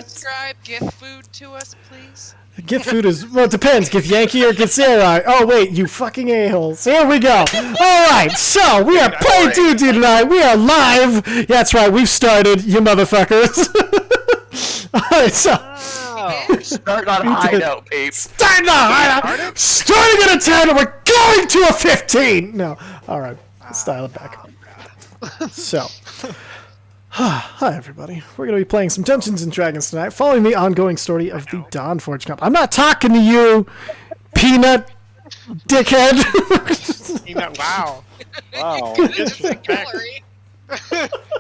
describe gift food to us, please? Gift food is, well, it depends. Gift Yankee or Gift Sarai. Oh, wait, you fucking a-holes. Here we go. All right, so we are playing D&D tonight. We are live. Yeah, that's right, we've started, you motherfuckers. All right, so. Starting on a high note, Pete. Starting on a high note. Starting at a 10, and we're going to a 15. No, all right, let's dial it back. So. Hi everybody, we're going to be playing some Dungeons & Dragons tonight, following the ongoing story of the Dawnforged Company. I'm not talking to you, peanut dickhead! Peanut, wow. Wow.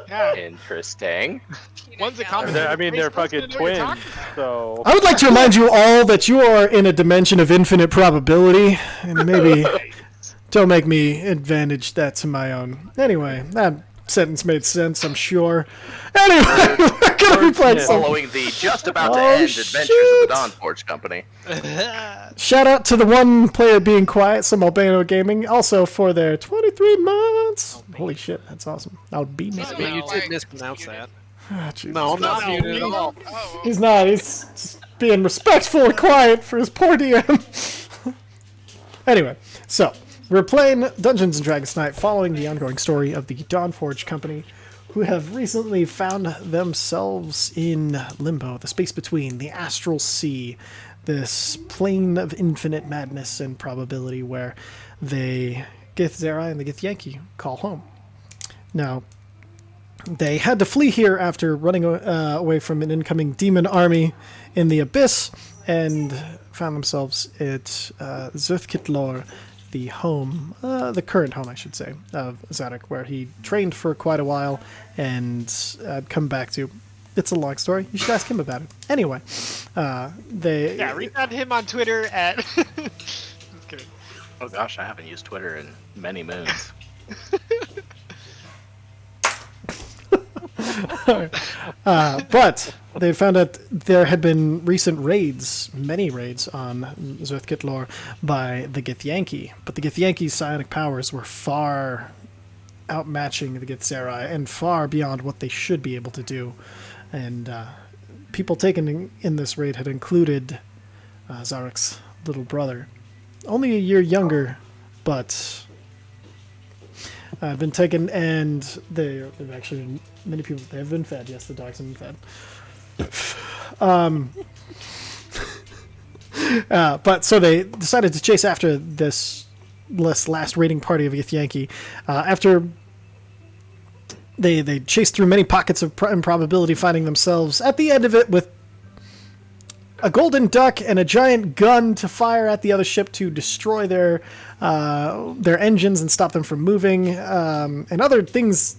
Yeah. Interesting. One's a common. They're fucking twins, so... I would like to remind you all that you are in a dimension of infinite probability, and maybe don't make me advantage that to my own. Anyway, that sentence made sense, I'm sure. Anyway, we're gonna be playing some... Following the just about to end adventures of the Dawnforged Company. Shout out to the one player being quiet, some Albano Gaming, also for their 23 months. Holy shit, that's awesome. Albino. You did mispronounce that. Ah, Jesus. No, I'm not muted at all. He's not. He's just being respectful and quiet for his poor DM. Anyway, so we're playing Dungeons & Dragons tonight, following the ongoing story of the Dawnforged Company, who have recently found themselves in limbo, the space between, the astral sea, this plane of infinite madness and probability where the Githzerai and the Githyanki call home. Now, they had to flee here after running away from an incoming demon army in the abyss and found themselves at Zuthkitlor, the home, the current home, I should say, of Zadok, where he trained for quite a while and come back to. It's a long story. You should ask him about it. Anyway, Yeah, reach out to him on Twitter at... Just kidding. Oh gosh, I haven't used Twitter in many moons. But they found out there had been recent raids, many raids on Zuthkitlor by the Githyanki. But the Githyanki's psionic powers were far outmatching the Githzerai and far beyond what they should be able to do. And people taken in this raid had included Zarek's little brother. Only a year younger, but been taken, and they've actually been, many people, they have been fed. Yes, the dogs have been fed. But so they decided to chase after this last raiding party of Githyanki. After they chased through many pockets of improbability, finding themselves at the end of it with a golden duck and a giant gun to fire at the other ship to destroy their engines and stop them from moving, and other things,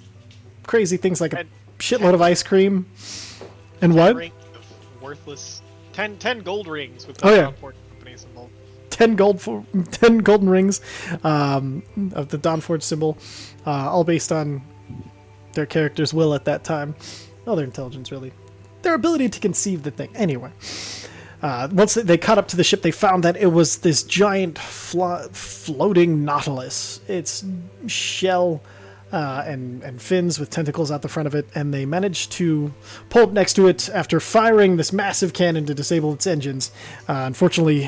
crazy things like a shitload of ice cream. And what? Worthless 10 gold rings with the Dawnforged Company symbol. 10 golden rings of the Dawnforged symbol, all based on their character's will at that time. Oh, their intelligence, really. Their ability to conceive the thing. Anyway. Once they caught up to the ship, they found that it was this giant floating nautilus. Its shell and fins with tentacles out the front of it, and they managed to pull up next to it after firing this massive cannon to disable its engines. Unfortunately,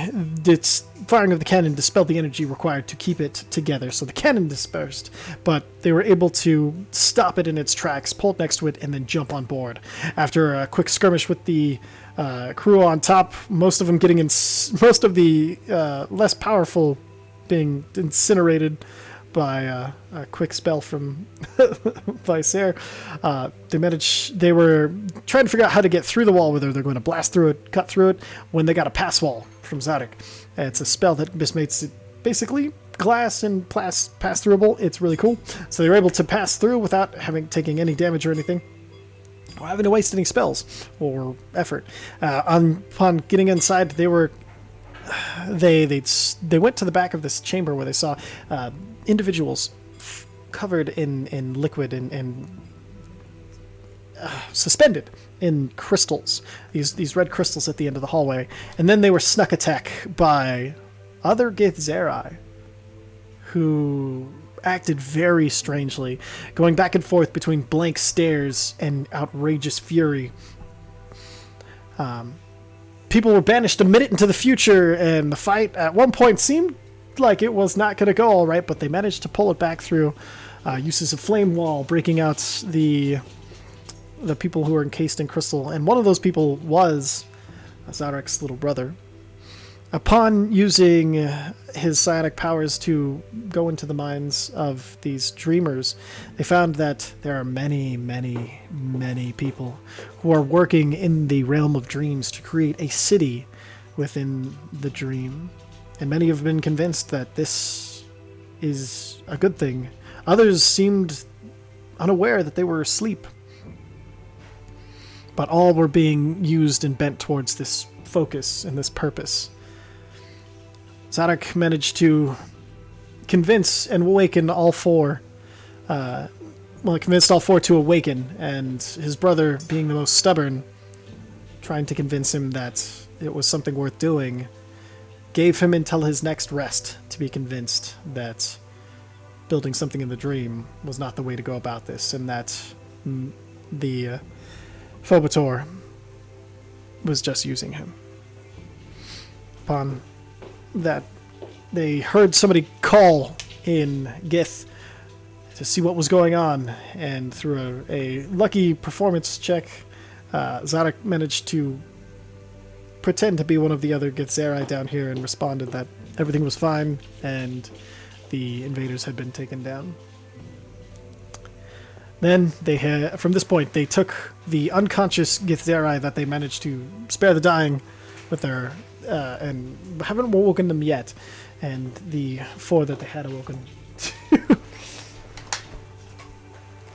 its firing of the cannon dispelled the energy required to keep it together, so the cannon dispersed, but they were able to stop it in its tracks, pull up next to it, and then jump on board. After a quick skirmish with the crew on top, most of them getting most of the less powerful being incinerated by a quick spell from Visair. They were trying to figure out how to get through the wall, whether they're going to blast through it, cut through it, when they got a pass wall from Zadok. It's a spell that just makes it basically glass and pass-throughable. It's really cool. So they were able to pass through without taking any damage or anything, or having to waste any spells or effort. Upon getting inside, they went to the back of this chamber where they saw individuals covered in liquid and suspended in crystals. These red crystals at the end of the hallway, and then they were snuck attack by other Githzerai who acted very strangely, going back and forth between blank stares and outrageous fury. People were banished a minute into the future, and the fight at one point seemed like it was not going to go all right, but they managed to pull it back through uses of flame wall, breaking out the people who were encased in crystal, and one of those people was Zarek's little brother. Upon using his psionic powers to go into the minds of these dreamers, they found that there are many, many, many people who are working in the realm of dreams to create a city within the dream. And many have been convinced that this is a good thing. Others seemed unaware that they were asleep. But all were being used and bent towards this focus and this purpose. Zadok managed to convince and awaken all four. Convinced all four to awaken, and his brother, being the most stubborn, trying to convince him that it was something worth doing, gave him until his next rest to be convinced that building something in the dream was not the way to go about this, and that the Phobator was just using him. Upon that, they heard somebody call in Gith to see what was going on, and through a lucky performance check, Zadok managed to pretend to be one of the other Githzerai down here and responded that everything was fine and the invaders had been taken down. Then from this point, they took the unconscious Githzerai that they managed to spare the dying with their and haven't awoken them yet, and the four that they had awoken.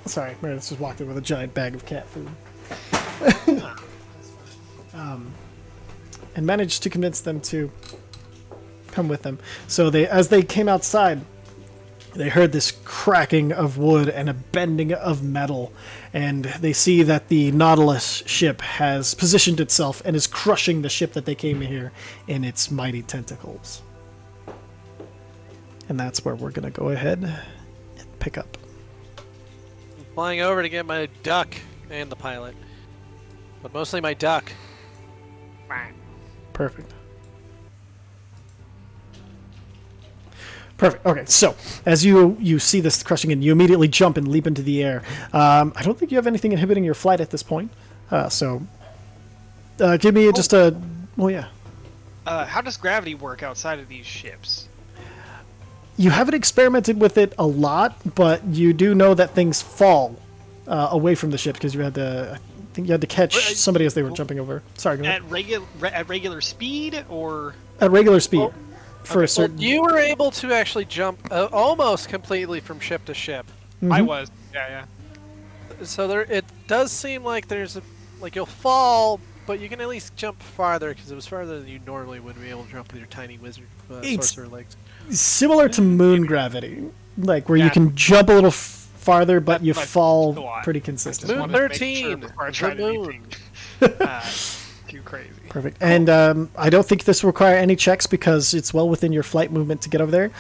Sorry, Meredith just walked in with a giant bag of cat food. And managed to convince them to come with them. So as they came outside, they heard this cracking of wood and a bending of metal, and they see that the Nautilus ship has positioned itself and is crushing the ship that they came here in its mighty tentacles. And that's where we're going to go ahead and pick up. I'm flying over to get my duck and the pilot, but mostly my duck. Perfect. Perfect. Okay, so as you see this crushing in, you immediately jump and leap into the air. I don't think you have anything inhibiting your flight at this point. Give me just a... Well, yeah. How does gravity work outside of these ships? You haven't experimented with it a lot, but you do know that things fall away from the ship because you had to... I think you had to catch somebody as they were jumping over. Sorry, go ahead. At regular speed, or... At regular speed. For a certain... You were able to actually jump almost completely from ship to ship. Mm-hmm. I was. Yeah. So it does seem like you'll fall, but you can at least jump farther because it was farther than you normally would be able to jump with your tiny wizard sorcerer legs. Similar to moon gravity, like where you can jump a little farther, but you fall pretty consistent. Moon 13. Too crazy. Perfect. And I don't think this will require any checks because it's well within your flight movement to get over there.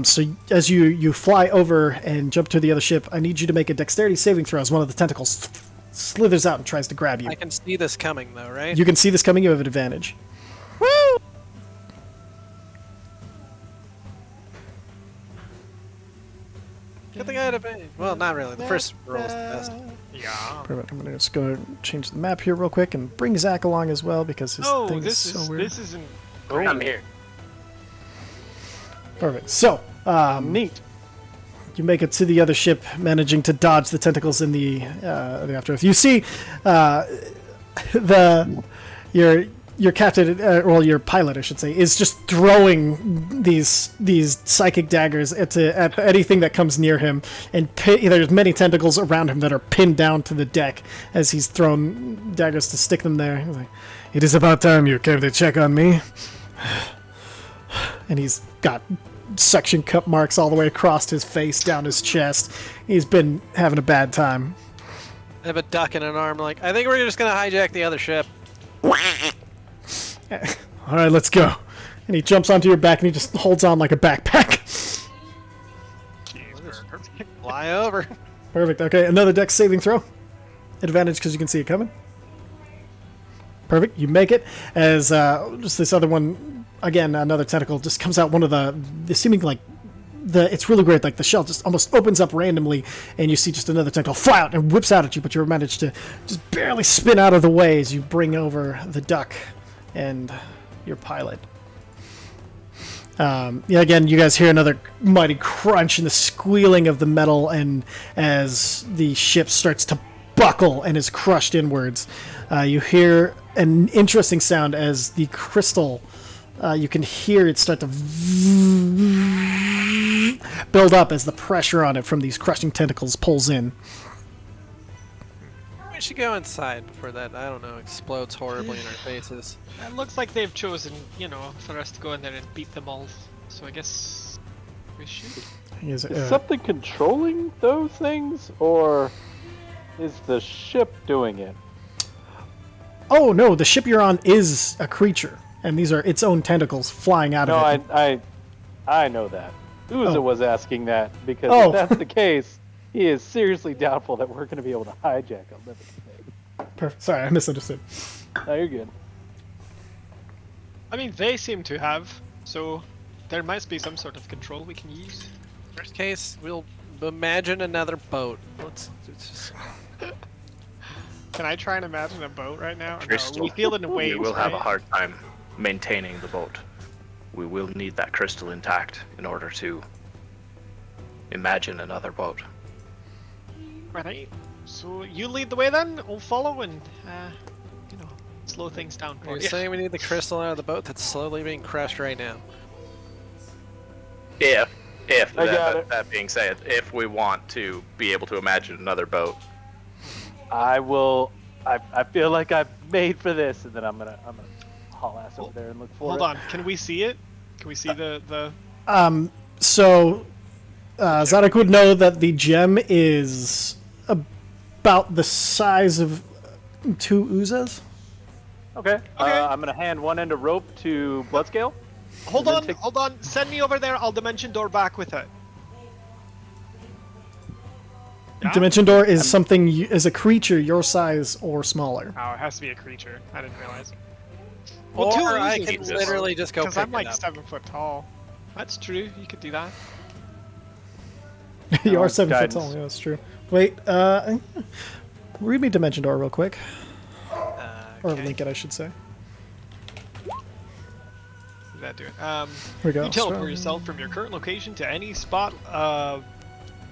So as you fly over and jump to the other ship, I need you to make a dexterity saving throw as one of the tentacles slithers out and tries to grab you. I can see this coming, though, right? You can see this coming. You have an advantage. Woo! Good thing I had advantage. Well, not really. The first roll was the best. Yeah. Perfect. I'm going to just go and change the map here real quick and bring Zach along as well because his thing is so weird. This isn't... I'm here. Perfect. So, Neat. you make it to the other ship, managing to dodge the tentacles in the aftermath. You see your captain, your pilot, I should say, is just throwing these psychic daggers at anything that comes near him, and there's many tentacles around him that are pinned down to the deck as he's thrown daggers to stick them there. He's like, "It is about time you came to check on me." And he's got suction cup marks all the way across his face, down his chest. He's been having a bad time. I have a duck and an arm. Like, I think we're just gonna hijack the other ship. All right, let's go. And he jumps onto your back and he just holds on like a backpack. Fly over. Perfect. Okay, another dex saving throw. Advantage because you can see it coming. Perfect. You make it as just this other one again. Another tentacle just comes out. One of the seeming like it's really great. Like the shell just almost opens up randomly, and you see just another tentacle fly out and whips out at you. But you manage to just barely spin out of the way as you bring over the duck and your pilot. Again, you guys hear another mighty crunch and the squealing of the metal, and as the ship starts to buckle and is crushed inwards, you hear an interesting sound as the crystal. You can hear it start to build up as the pressure on it from these crushing tentacles pulls in. We should go inside before that, I don't know, explodes horribly in our faces. It looks like they've chosen, for us to go in there and beat them all. So I guess we should. Is something controlling those things, or is the ship doing it? Oh no, the ship you're on is a creature, and these are its own tentacles flying out of it. No, I know that. Uza was asking that because Oh. if that's the case, he is seriously doubtful that we're going to be able to hijack a living thing. Perfect. Sorry, I misunderstood. No, you're good. I mean, they seem to have, so there must be some sort of control we can use. Worst case, we'll imagine another boat. Let's just... Can I try and imagine a boat right now? Or no, Crystal. we feel it in waves. We will have a right? hard time maintaining the boat. We will need that crystal intact in order to imagine another boat. Right. So you lead the way then. We'll follow and, slow things down for You're you. saying we need the crystal out of the boat that's slowly being crushed right now. If I got it. that being said, if we want to be able to imagine another boat, I will. I feel like I've made for this, and then I'm gonna haul ass over there and look for it. Hold on. Can we see it? Can we see the? So, Zadok would know that the gem is about the size of 2 Uzas. Okay. Okay. I'm gonna hand one end of rope to Bloodscale. Hold And on. then Hold on. Send me over there. I'll dimension door back with it. Yeah? Dimension Door is something is a creature your size or smaller. Oh, it has to be a creature. I didn't realize. Or two I Uzas can is- literally just go Because pick I'm like it up. 7 foot tall. That's true. You could do that. You No, are 7 foot guidance. tall. Yeah, that's true. Wait, read me Dimension Door real quick, or Okay. link it, I should say. What did that do? Here we go. You teleport So- yourself from your current location to any spot,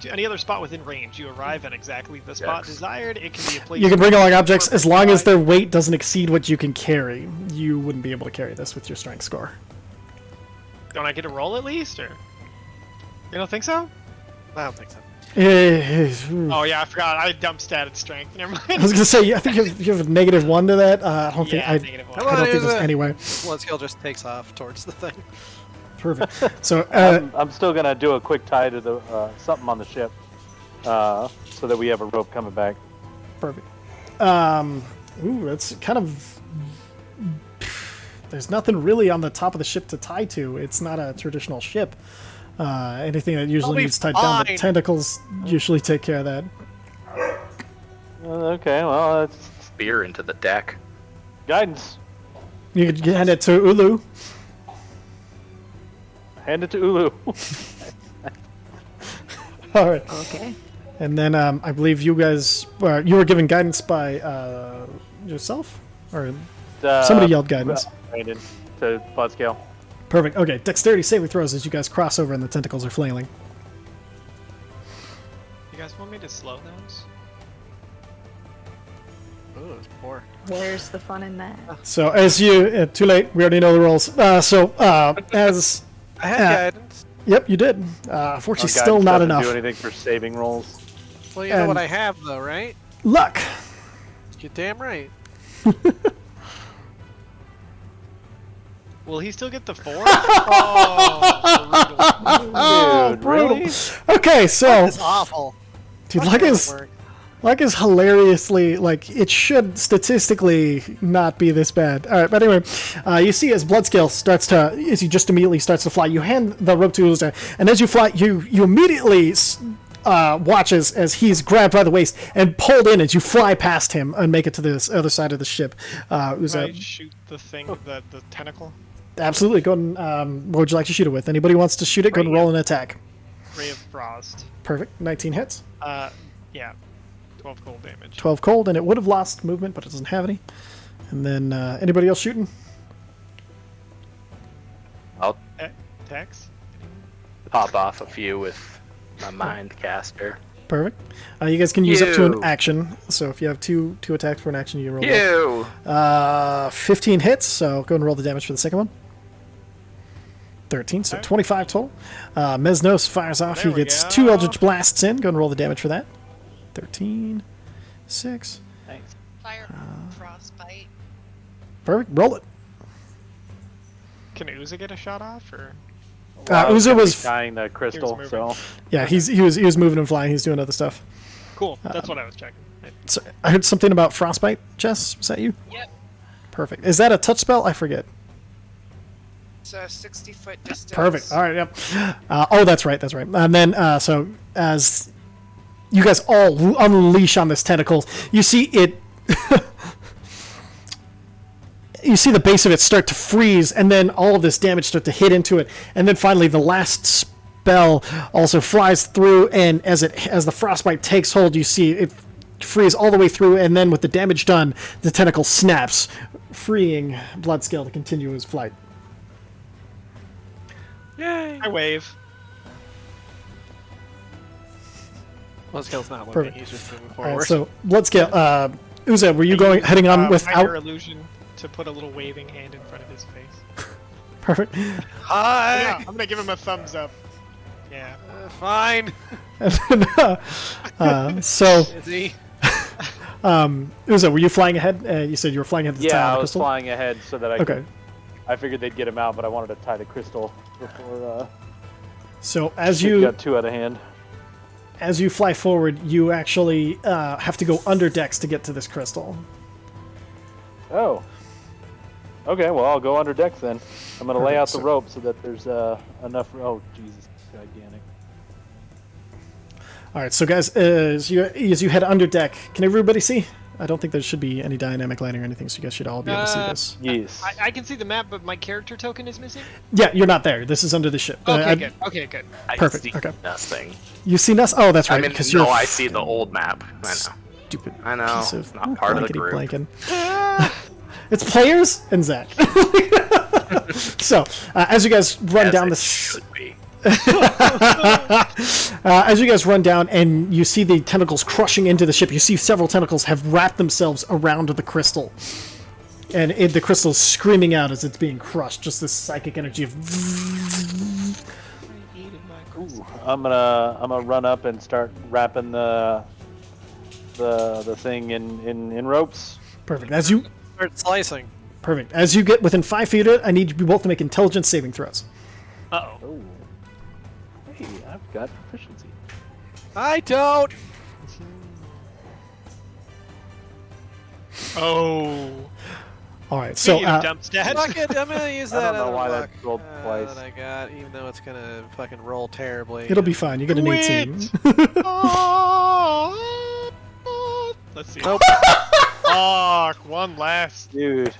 to any other spot within range. You arrive at exactly the spot Yes. desired. It can be a place. You can bring along objects as long as their. their weight doesn't exceed what you can carry. You wouldn't be able to carry this with your strength score. Don't I get a roll at least, or? You don't think so? I don't think so. Oh yeah, I forgot. I dump statted strength. Never I mind. was gonna say, I think you have a -1 to that. I don't think Yeah, I negative one. Come don't on, think there's Uza. anyway. Blood skill just takes off towards the thing. Perfect. So I'm still gonna do a quick tie to the something on the ship, so that we have a rope coming back. perfect. Ooh, that's kind of. There's nothing really on the top of the ship to tie to. It's not a traditional ship. Anything that usually be needs tied down, the fine. tentacles usually take care of that. Okay, well, that's spear into the deck. guidance. You could hand it to Ulu. Hand it to Ulu. All right. Okay. And then I believe you guys, you were given guidance by yourself, or somebody yelled guidance. Brandon to Bloodscale. Perfect. Okay, dexterity saving throws as you guys cross over and the tentacles are flailing. You guys want me to slow those? Ooh, it's poor. Where's the fun in that? So as you, too late. We already know the rolls. As I had guidance. yep, you did. Fortunately, Guidance still not doesn't enough. do anything for saving rolls. Well, you know what And- I have, though, right? Luck. You're damn right. Will he still get the 4? Oh, Dude, brutal. really? Okay, so It's awful. dude, Watch luck that is work. luck is hilariously like it should statistically not be this bad. All right, but anyway, you see as Bloodscale starts to, as he just immediately starts to fly, you hand the rope to Uzda, and as you fly, you immediately watches as he's grabbed by the waist and pulled in as you fly past him and make it to this other side of the ship. I shoot the thing, the tentacle. Absolutely. Go and, what would you like to shoot it with? Anybody wants to shoot it? Go and roll an attack. Ray of Frost. Perfect. 19 hits. Yeah. 12 cold damage. 12 cold, and it would have lost movement, but it doesn't have any. And then anybody else shooting? I'll Attacks? pop off a few with my mind caster. Perfect. You guys can use up to an You. action. So if you have two attacks for an action, you roll. Both. You. 15 hits. So go and roll the damage for the second one. 13, so 25 total. Mesnos fires off. There He we gets go. 2 Eldritch Blasts in. Go and roll the damage for that. 13, 6. Thanks. Fire frostbite. Perfect. Roll it. Can Uza get a shot off, or? Well, Uza was tying the crystal, moving. so yeah. He was moving and flying. He's doing other stuff. Cool. That's what I was checking. So I heard something about frostbite. Jess, was that you? Yep. Perfect. Is that a touch spell? I forget. It's a 60-foot distance. Perfect. All right. Yep. Oh, that's right. That's right. And then, so as you guys all unleash on this tentacle, you see it. You see the base of it start to freeze, and then all of this damage start to hit into it, and then finally the last spell also flies through, and as the frostbite takes hold, you see it freeze all the way through, and then with the damage done, the tentacle snaps, freeing Bloodscale to continue his flight. Yay! I wave. Well, Scale's not looking. Perfect. He's just moving All forward. right, so Bloodscale, Uza, were you heading on Minor without? illusion to put a little waving hand in front of his face. Perfect. Hi. Yeah, I'm gonna give him a thumbs up. Yeah. Fine. So, Is he? Uza, were you flying ahead? You said you were flying ahead to the yeah, tower I of the was crystal? flying ahead so that I Okay. could. I figured they'd get him out, but I wanted to tie the crystal before So as it you got too out of hand. fly forward, you actually have to go under decks to get to this crystal. Oh. Okay, well I'll go under decks then. I'm gonna lay Perfect, out the so- rope so that there's enough. Oh Jesus, gigantic. All right, so guys, as you head under deck, can everybody see? I don't think there should be any dynamic lighting or anything, so you guys should all be able to see this. Yes. I can see the map, but my character token is missing. Yeah, you're not there. This is under the ship. Okay, good. Okay, good. I Perfect, see okay. nothing. You see us? Oh, that's right. I mean, because no, you're I see the old map. I know. stupid. I know. Piece of Not part of the blankety group. blankin'. It's players and Zach. So, as you guys run As down it this, should be. as you guys run down and you see the tentacles crushing into the ship, you see several tentacles have wrapped themselves around the crystal, and the crystal is screaming out as it's being crushed. Just this psychic energy of. Ooh, I'm gonna run up and start wrapping the thing in ropes. Perfect. As you get within 5 feet of it, I need you both to make intelligence saving throws. Uh oh. Oh. Hey, I've got proficiency. I don't. Oh. All right. So, You dump stat. Fuck it, I'm gonna use I that. don't know out of why that luck, rolled twice. That I got, even though it's gonna fucking roll terribly. it'll be fine. You get an Quit. 18. Oh. Let's see. Nope. Fuck, one last. Dude,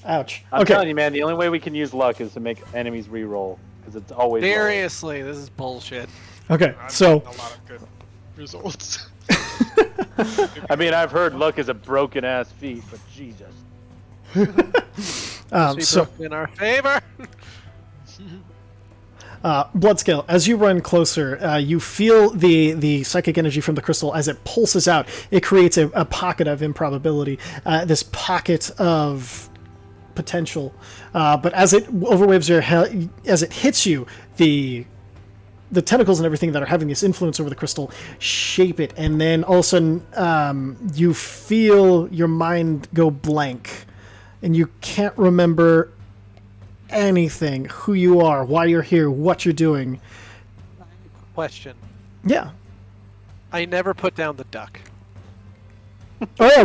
Ouch. I'm Okay. telling you, man, the only way we can use luck is to make enemies re-roll because it's always. low. Seriously, this is bullshit. Okay. I've So. gotten a lot of good results. I mean, I've heard luck is a broken ass feat, but Jesus. Be So broken in our favor. Bloodscale, as you run closer, you feel the psychic energy from the crystal as it pulses out. It creates a pocket of improbability, this pocket of potential. But as it overwaves your as it hits you, the tentacles and everything that are having this influence over the crystal shape it, and then all of a sudden you feel your mind go blank, and you can't remember anything, who you are, why you're here, what you're doing. Question. Yeah. I never put down the duck. Oh yeah,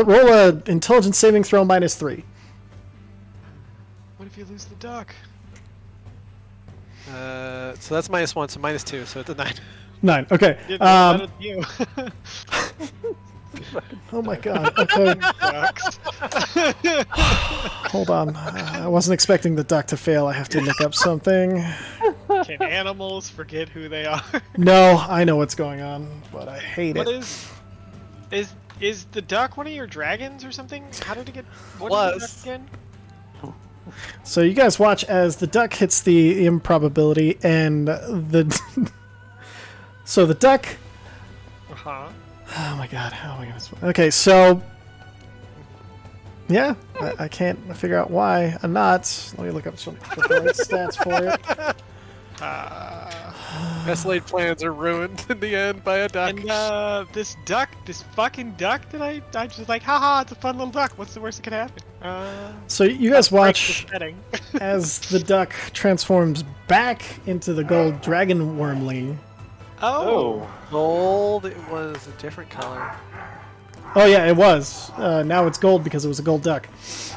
roll a intelligence saving throw -3. What if you lose the duck? So that's -1, so -2, so it's a 9. 9. Okay. Did that at you. Oh my god. Okay. Ducks. Hold on. I wasn't expecting the duck to fail. I have to look up something. Can animals forget who they are? No, I know what's going on, but I hate What it. is the duck one of your dragons or something? How did it get? What Was. is the duck again? So you guys watch as the duck hits the improbability, and the so the duck. Uh huh. Oh my god! How am I gonna? Okay, so yeah, I can't figure out why I'm not. Let me look up some the right stats for it. Best laid plans are ruined in the end by a duck. And this fucking duck that I just like, haha, it's a fun little duck. What's the worst that could happen? So you guys break watch the setting. as the duck transforms back into the gold dragon wormling. Oh. Gold, it was a different color. Oh yeah, it was. Now it's gold because it was a gold duck.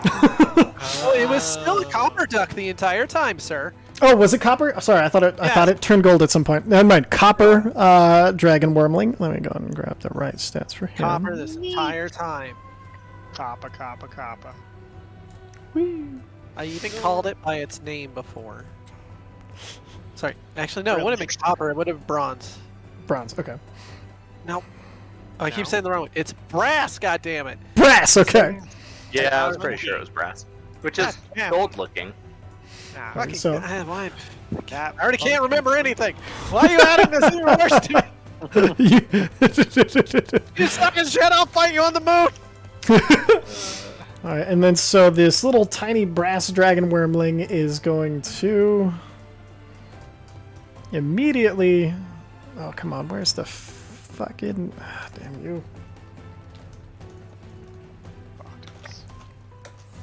Oh, it was still a copper duck the entire time, sir. Oh, was it copper? Sorry, I thought it turned gold at some point. Never mind. Copper dragon wormling. Let me go and grab the right stats for him. Copper this entire time. Kappa. I even called it by its name before. Sorry, actually no, it wouldn't have been copper, it would have been bronze. Bronze. Okay. Nope. Oh, I keep saying the wrong one. It's brass, goddammit! Brass. Okay. Yeah, I was pretty sure it was brass. Which is God damn. gold looking. Nah, Fucking so- God, why? I already can't remember anything. Why are you adding this even worse to me? You sucking shit! I'll fight you on the moon. All right, and then so this little tiny brass dragon wormling is going to immediately. Oh come on! Where's the fucking? Damn you!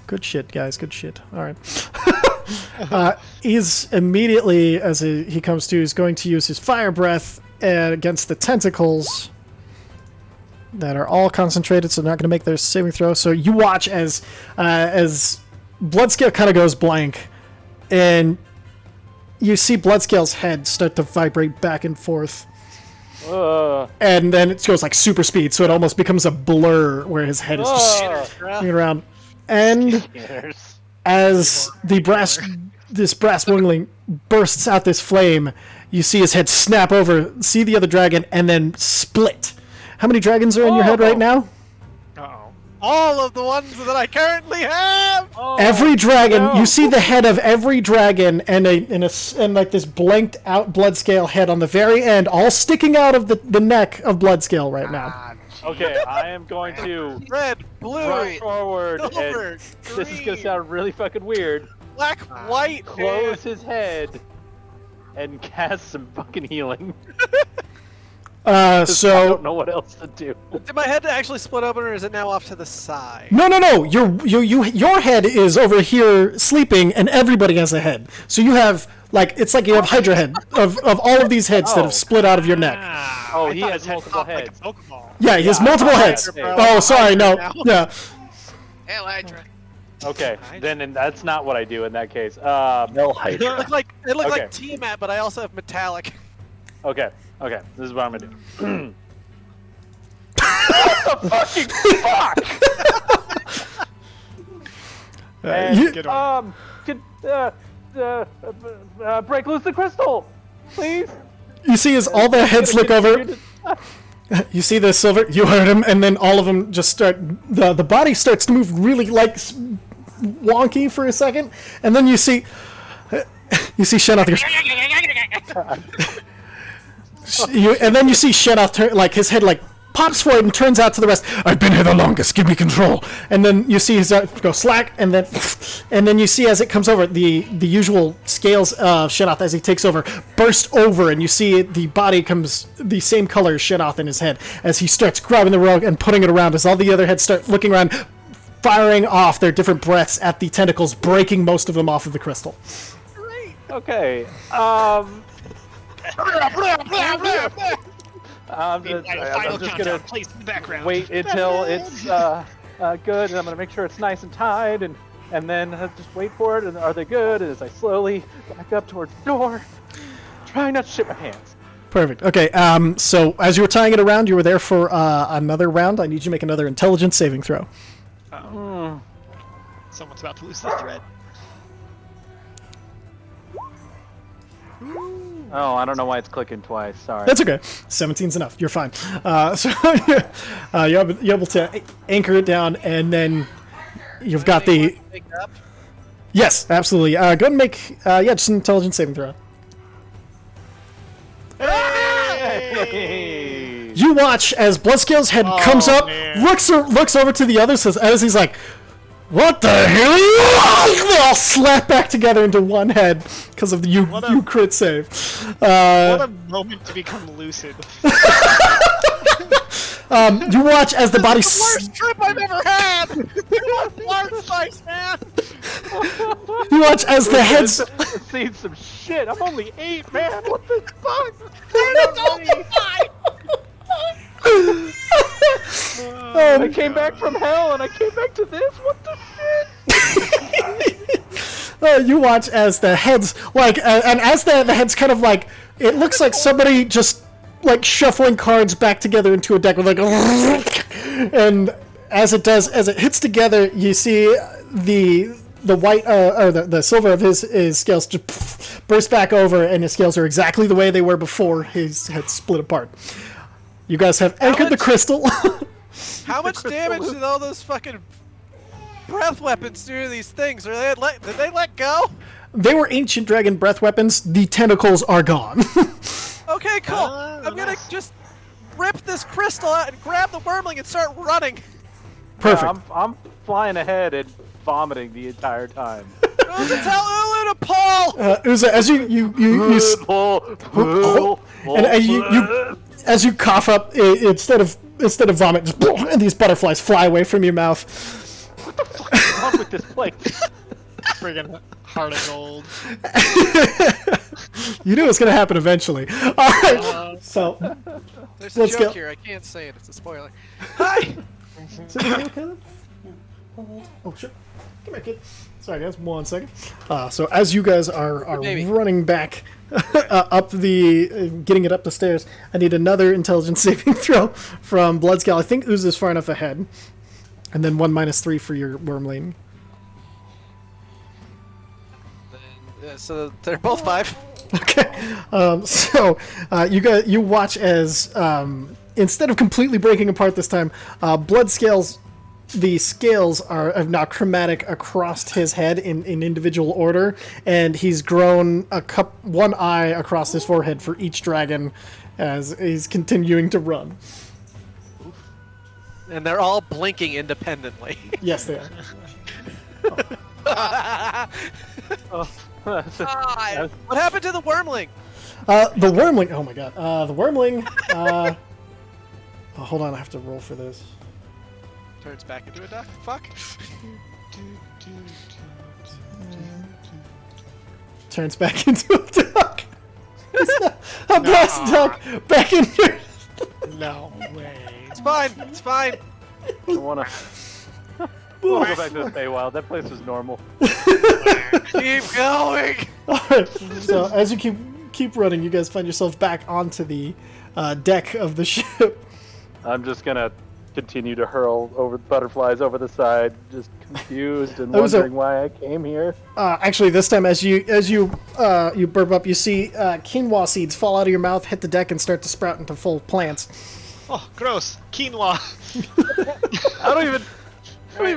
Good shit, guys. Good shit. All right. He's immediately, as he comes to, he's going to use his fire breath against the tentacles that are all concentrated, so they're not going to make their saving throw. So you watch as Bloodscale kind of goes blank, and you see Bloodscale's head start to vibrate back and forth. And then it goes like super speed, so it almost becomes a blur where his head is just spinning around. And as this brass wormling bursts out this flame, you see his head snap over, see the other dragon, and then split. How many dragons are in your head right now? Uh-oh. All of the ones that I currently have. Every dragon, you see the head of every dragon and like this blanked out Bloodscale head on the very end, all sticking out of the neck of Bloodscale right now. Okay, I am going to Red, blue, rush forward, silver, and this is gonna green, sound really fucking weird. black, white, Close his head and cast some fucking healing. I So don't know what else to do. Did my head actually split open, or is it now off to the side? no, your head is over here sleeping, and everybody has a head. So you have it's like you have Hydra head of all of these heads that have split out of your neck. Oh, I he thought has his head multiple popped like a heads. Pokeball. Yeah, he has Yeah, multiple I heads. have Oh, sorry, no, now. yeah. Hey, Elytra. Okay, then that's not what I do in that case. No It Hydra. looked like Okay. like T-Mat, but I also have metallic. Okay, this is what I'm gonna do. What the fucking fuck? And, You- Good one. break loose the crystal, please. You see as all their heads look over, you see the silver, you heard him, and then all of them just start, the body starts to move really wonky for a second, and then you see Shenoth goes, and then you see Shenoth turn, his head pops forward and turns out to the rest. I've been here the longest. Give me control. And then you see his go slack, and then you see as it comes over, the usual scales of Shenoth as he takes over burst over, and you see the body comes the same color as Shenoth in his head as he starts grabbing the rug and putting it around. As all the other heads start looking around, firing off their different breaths at the tentacles, breaking most of them off of the crystal. Okay. I'm just gonna Place in the background. wait until it's good, and I'm gonna make sure it's nice and tied, and then just wait for it. And are they good? And as I slowly back up towards the door, trying not to shit my pants. Perfect. Okay. So as you were tying it around, you were there for another round. I need you to make another intelligence saving throw. Someone's about to lose the thread. Oh, I don't know why it's clicking twice. Sorry. That's okay. 17's enough. You're fine. So you're able to anchor it down, and then you've got the. Pick up. Yes, absolutely. Go ahead and make just an intelligence saving throw. Hey! You watch as Bloodscale's head comes up, man. looks over to the others, as he's like, "What the hell?" They all slap back together into one head because of the you crit save. What a moment to become lucid. You watch as the body. Worst trip I've ever had. Large size, man. You watch as the heads. I've seen some shit. I'm only 8, man. What the fuck? I came back from hell and I came back to this. What the shit? You watch as the heads and as the heads kind of like, it looks like somebody just like shuffling cards back together into a deck with like, and as it hits together, you see the white or the silver of his scales just burst back over, and his scales are exactly the way they were before his head split apart. You guys have anchored the crystal. How much damage did all those fucking breath weapons do to these things? Did they let go? They were ancient dragon breath weapons. The tentacles are gone. Okay, cool. I'm gonna just rip this crystal out and grab the wormling and start running. Perfect. Yeah, I'm flying ahead and vomiting the entire time. Uza, tell Ulu to pull! Uza, as you and as you cough up, instead of vomit, just and these butterflies fly away from your mouth. What the fuck is wrong with this place? Friggin' heart of gold. You knew it was going to happen eventually. All right, so There's a let's joke go. here. I can't say it. It's a spoiler. Hi! Oh, sure. Come here, kid. Sorry, guys. 1 second. So as you guys are running back up getting it up the stairs, I need another intelligence saving throw from Bloodscale. I think Uza's far enough ahead. And then 1 - 3 for your wormling. So they're both 5. Okay. So you watch as instead of completely breaking apart this time, Bloodscale's the scales are now chromatic across his head in individual order, and he's grown one eye across his forehead for each dragon as he's continuing to run. And they're all blinking independently. Yes, they are. What happened to the wormling? The wormling. Oh my god. The wormling. Hold on, I have to roll for this. Turns back into a duck. Fuck. Turns back into a duck. A brass duck back in your. No way. It's fine. It's fine. I wanna go back to the Feywild. That place was normal. Keep going. Alright, so as you keep running, you guys find yourselves back onto the deck of the ship. I'm just gonna continue to hurl over butterflies over the side, just confused and wondering why I came here. Actually, this time, as you burp up, you see quinoa seeds fall out of your mouth, hit the deck, and start to sprout into full plants. Oh, gross. Quinoa. I don't even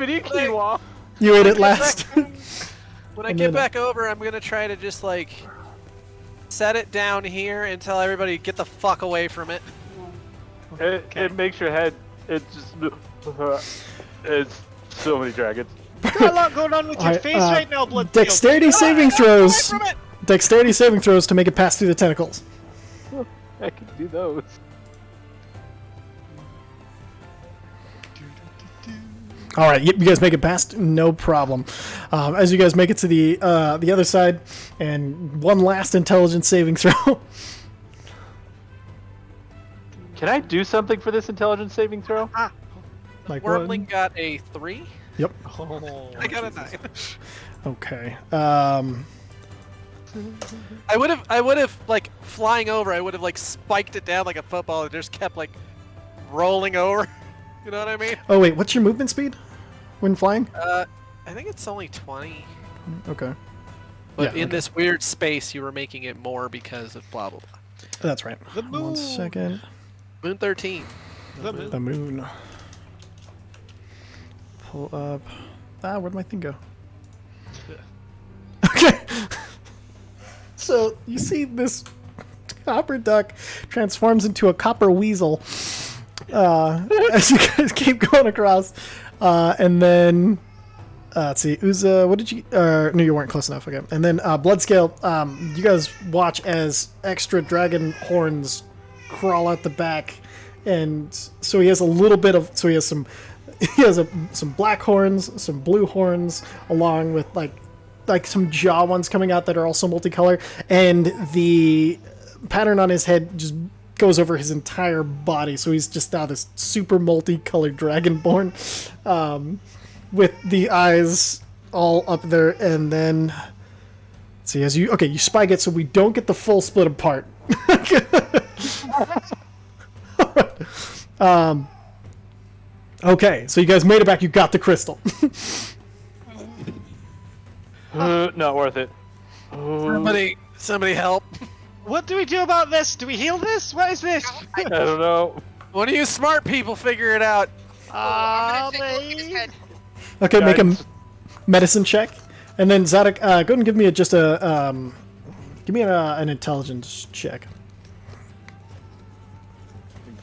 eat quinoa. You ate it last. When I get back over, I'm gonna try to just like set it down here and tell everybody get the fuck away from it. It makes your head. It just. It's so many dragons. Got a lot going on with your face right now, Blood. Dexterity saving throws. Away from it! Dexterity saving throws to make it pass through the tentacles. I can do those. All right, you guys make it past, no problem. As you guys make it to the other side, and one last intelligence saving throw. Can I do something for this intelligence saving throw? Like what? Wormling got a 3. Yep. Oh, I got a 9. Okay. I would have like flying over. I would have like spiked it down like a football and just kept like rolling over. You know what I mean? Oh wait, what's your movement speed when flying? I think it's only 20. Okay. But Yeah, in this weird space, you were making it more because of blah blah blah. That's right. The 1 moon. second. Moon 13. The moon. The moon. Pull up. Where'd my thing go? Okay. So you see this copper duck transforms into a copper weasel as you guys keep going across, and then let's see, Uza, what did you? No, you weren't close enough. Okay, and then Bloodscale. You guys watch as extra dragon horns crawl out the back, and so he has a little bit of. So he has some. He has some black horns, some blue horns, along with like some jaw ones coming out that are also multicolor, and the pattern on his head just goes over his entire body. So he's just now this super multicolored dragonborn, with the eyes all up there. And then, see, as you spike it so we don't get the full split apart. Okay, so you guys made it back. You got the crystal. Not worth it. Somebody help. What do we do about this? Do we heal this? What is this? I don't know. One of you smart people figure it out. I'm gonna take a look at his head. Okay, make a Guys. medicine check, and then Zadok, go ahead and give me an intelligence check.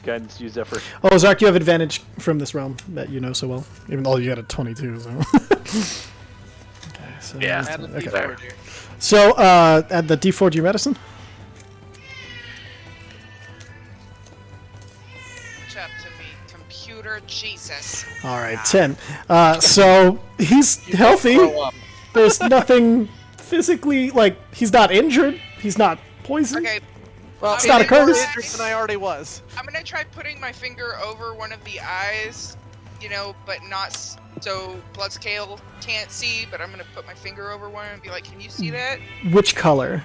Guidance use effort. Oh, Zark, you have advantage from this realm that you know so well, even though you got a 22. So. Okay, so Yeah. Add a okay. D4 here. So add the D4 to your medicine. Catch up to me, computer Jesus. All right, 10. So he's healthy. Grow up. There's nothing physically, like, he's not injured. He's not poisoned. Okay, Well, It's not a I'm more curse. injured than I already was. I'm gonna try putting my finger over one of the eyes, but not so Bloodscale can't see. But I'm gonna put my finger over one and be like, "Can you see that?" Which color?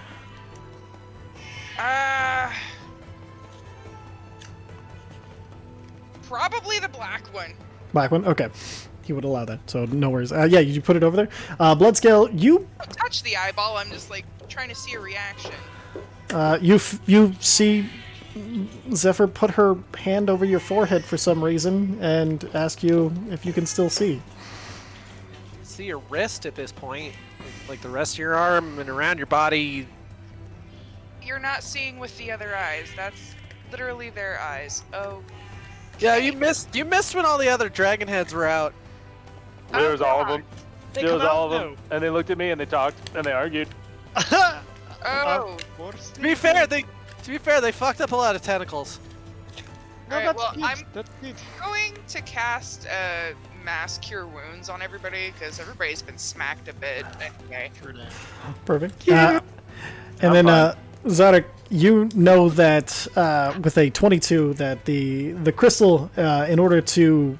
Probably the black one. Black one? Okay. He would allow that, so no worries. Yeah, you put it over there. Bloodscale, you Don't touch the eyeball. I'm just like trying to see a reaction. you see Zephyr put her hand over your forehead for some reason and ask you if you can still see. See your wrist at this point, like the rest of your arm and around your body. You're not seeing with the other eyes. That's literally their eyes. Oh. Yeah, you missed when all the other dragon heads were out. There was all of God. them. They There was come all out of them. And they looked at me and they talked and they argued. Oh. Of course. To be fair, they fucked up a lot of tentacles. No, Alright, that's well, good. I'm- That's good. Going to cast mass cure wounds on everybody because everybody's been smacked a bit. Okay. Perfect. Yeah. And I'm then Zadok, you know that with a 22 that the crystal, in order to,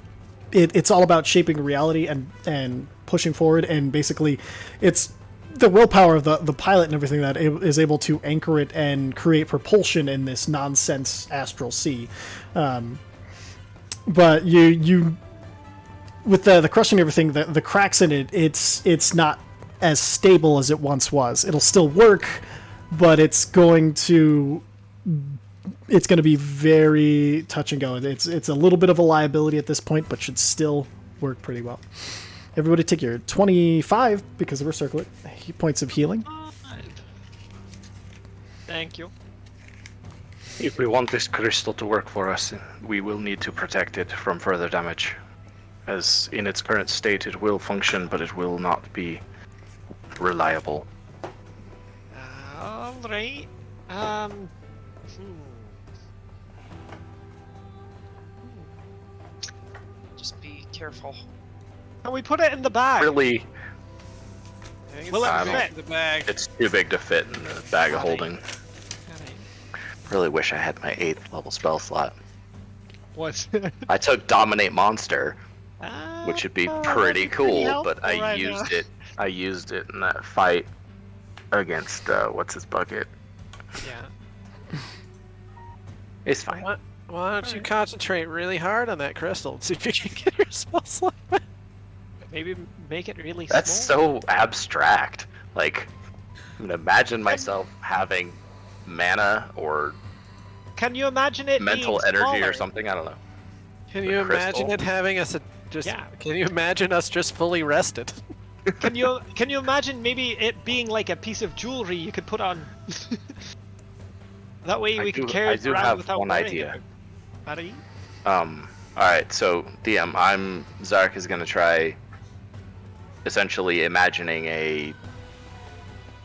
it's all about shaping reality and pushing forward, and basically, it's the willpower of the pilot and everything that it is able to anchor it and create propulsion in this nonsense astral sea. But you with the crushing and everything, the cracks in it, it's not as stable as it once was. It'll still work, but it's going to be very touch and go. It's a little bit of a liability at this point, but should still work pretty well. Everybody take your 25 because of our circlet points of healing. Thank you. If we want this crystal to work for us, we will need to protect it from further damage. As in its current state, it will function, but it will not be reliable. Alright. Just be careful. Can we put it in the bag? Really, Will I it don't- fit? The bag. it's too big to fit in the bag of holding. Alright. Really wish I had my 8th level spell slot. What? I took Dominate Monster, which would be pretty that's pretty cool, but helpful right now. I used it in that fight against what's his bucket. Yeah. It's fine. Why don't you concentrate really hard on that crystal and see if you can get your spell slot back? Maybe make it really That's small. so abstract. Like, imagine myself having mana or Can you imagine it mental being energy smaller? or something. I don't know. Can The you crystal? imagine it having us just? Yeah. Can you imagine us just fully rested? Can you imagine maybe it being like a piece of jewelry you could put on? That way we could carry I it do around have without one wearing idea. it. Buddy? Alright, so DM, Zark is gonna try essentially imagining a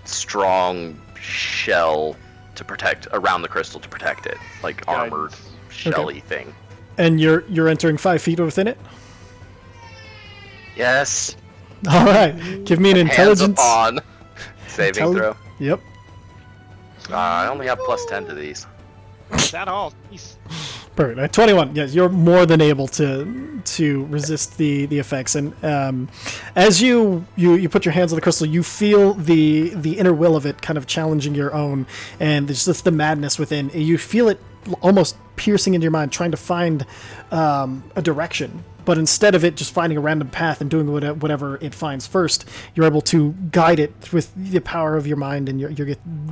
strong shell to protect around the crystal to protect it. Like armored, shelly thing. And you're entering 5 feet within it? Yes. Alright. Give me an Hands intelligence. upon saving throw. Yep. I only have +10 to these. Is that all? Jeez. Perfect. 21. Yes, you're more than able to resist the effects. And as you put your hands on the crystal, you feel the inner will of it kind of challenging your own, and there's just the madness within. You feel it almost piercing into your mind, trying to find a direction. But instead of it just finding a random path and doing whatever it finds first, you're able to guide it with the power of your mind and your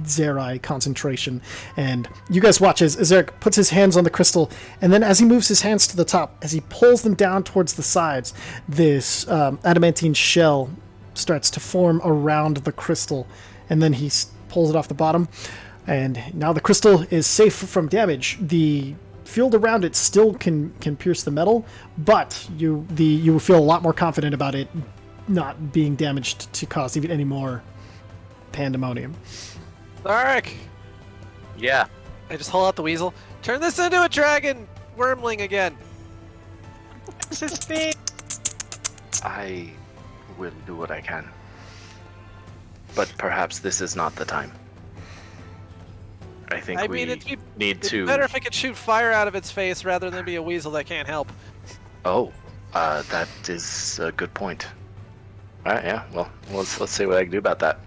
Zerai concentration. And you guys watch as Eric puts his hands on the crystal, and then as he moves his hands to the top, as he pulls them down towards the sides, this adamantine shell starts to form around the crystal, and then he pulls it off the bottom. And now the crystal is safe from damage. The field around it still can pierce the metal, but you will feel a lot more confident about it not being damaged to cause even any more pandemonium. Zark! Yeah. I just hold out the weasel. Turn this into a dragon wormling again. This is big. I will do what I can. But perhaps this is not the time. I think we it'd need to... better if it could shoot fire out of its face rather than be a weasel that can't help. Oh, that is a good point. Alright, yeah, well, let's see what I can do about that.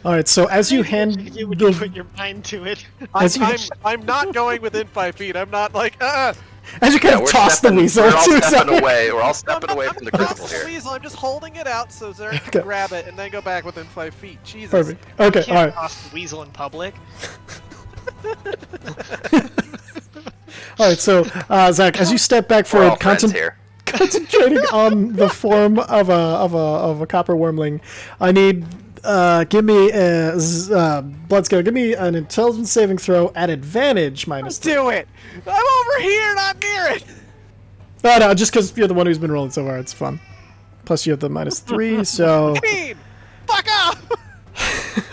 All right, so as you hand You would the, put your mind to it. I'm not going within 5 feet. I'm not like, as you kind of we're toss the stepping- weasel We're all to stepping away. We're all stepping away from the I'm not crystal the here. weasel. I'm just holding it out so Zark Okay. can grab it and then go back within 5 feet. Jesus. Perfect. Okay, You all can't right. toss the weasel in public. All right, so Zach, as you step back We're all forward, friends here. concentrating on the form of a copper wormling, I need give me Bloodscale. Give me an intelligence saving throw at advantage Let's -3. do it. I'm over here, not near it. Oh no, just because you're the one who's been rolling so far, it's fun. Plus you have the -3, so 15. Fuck off.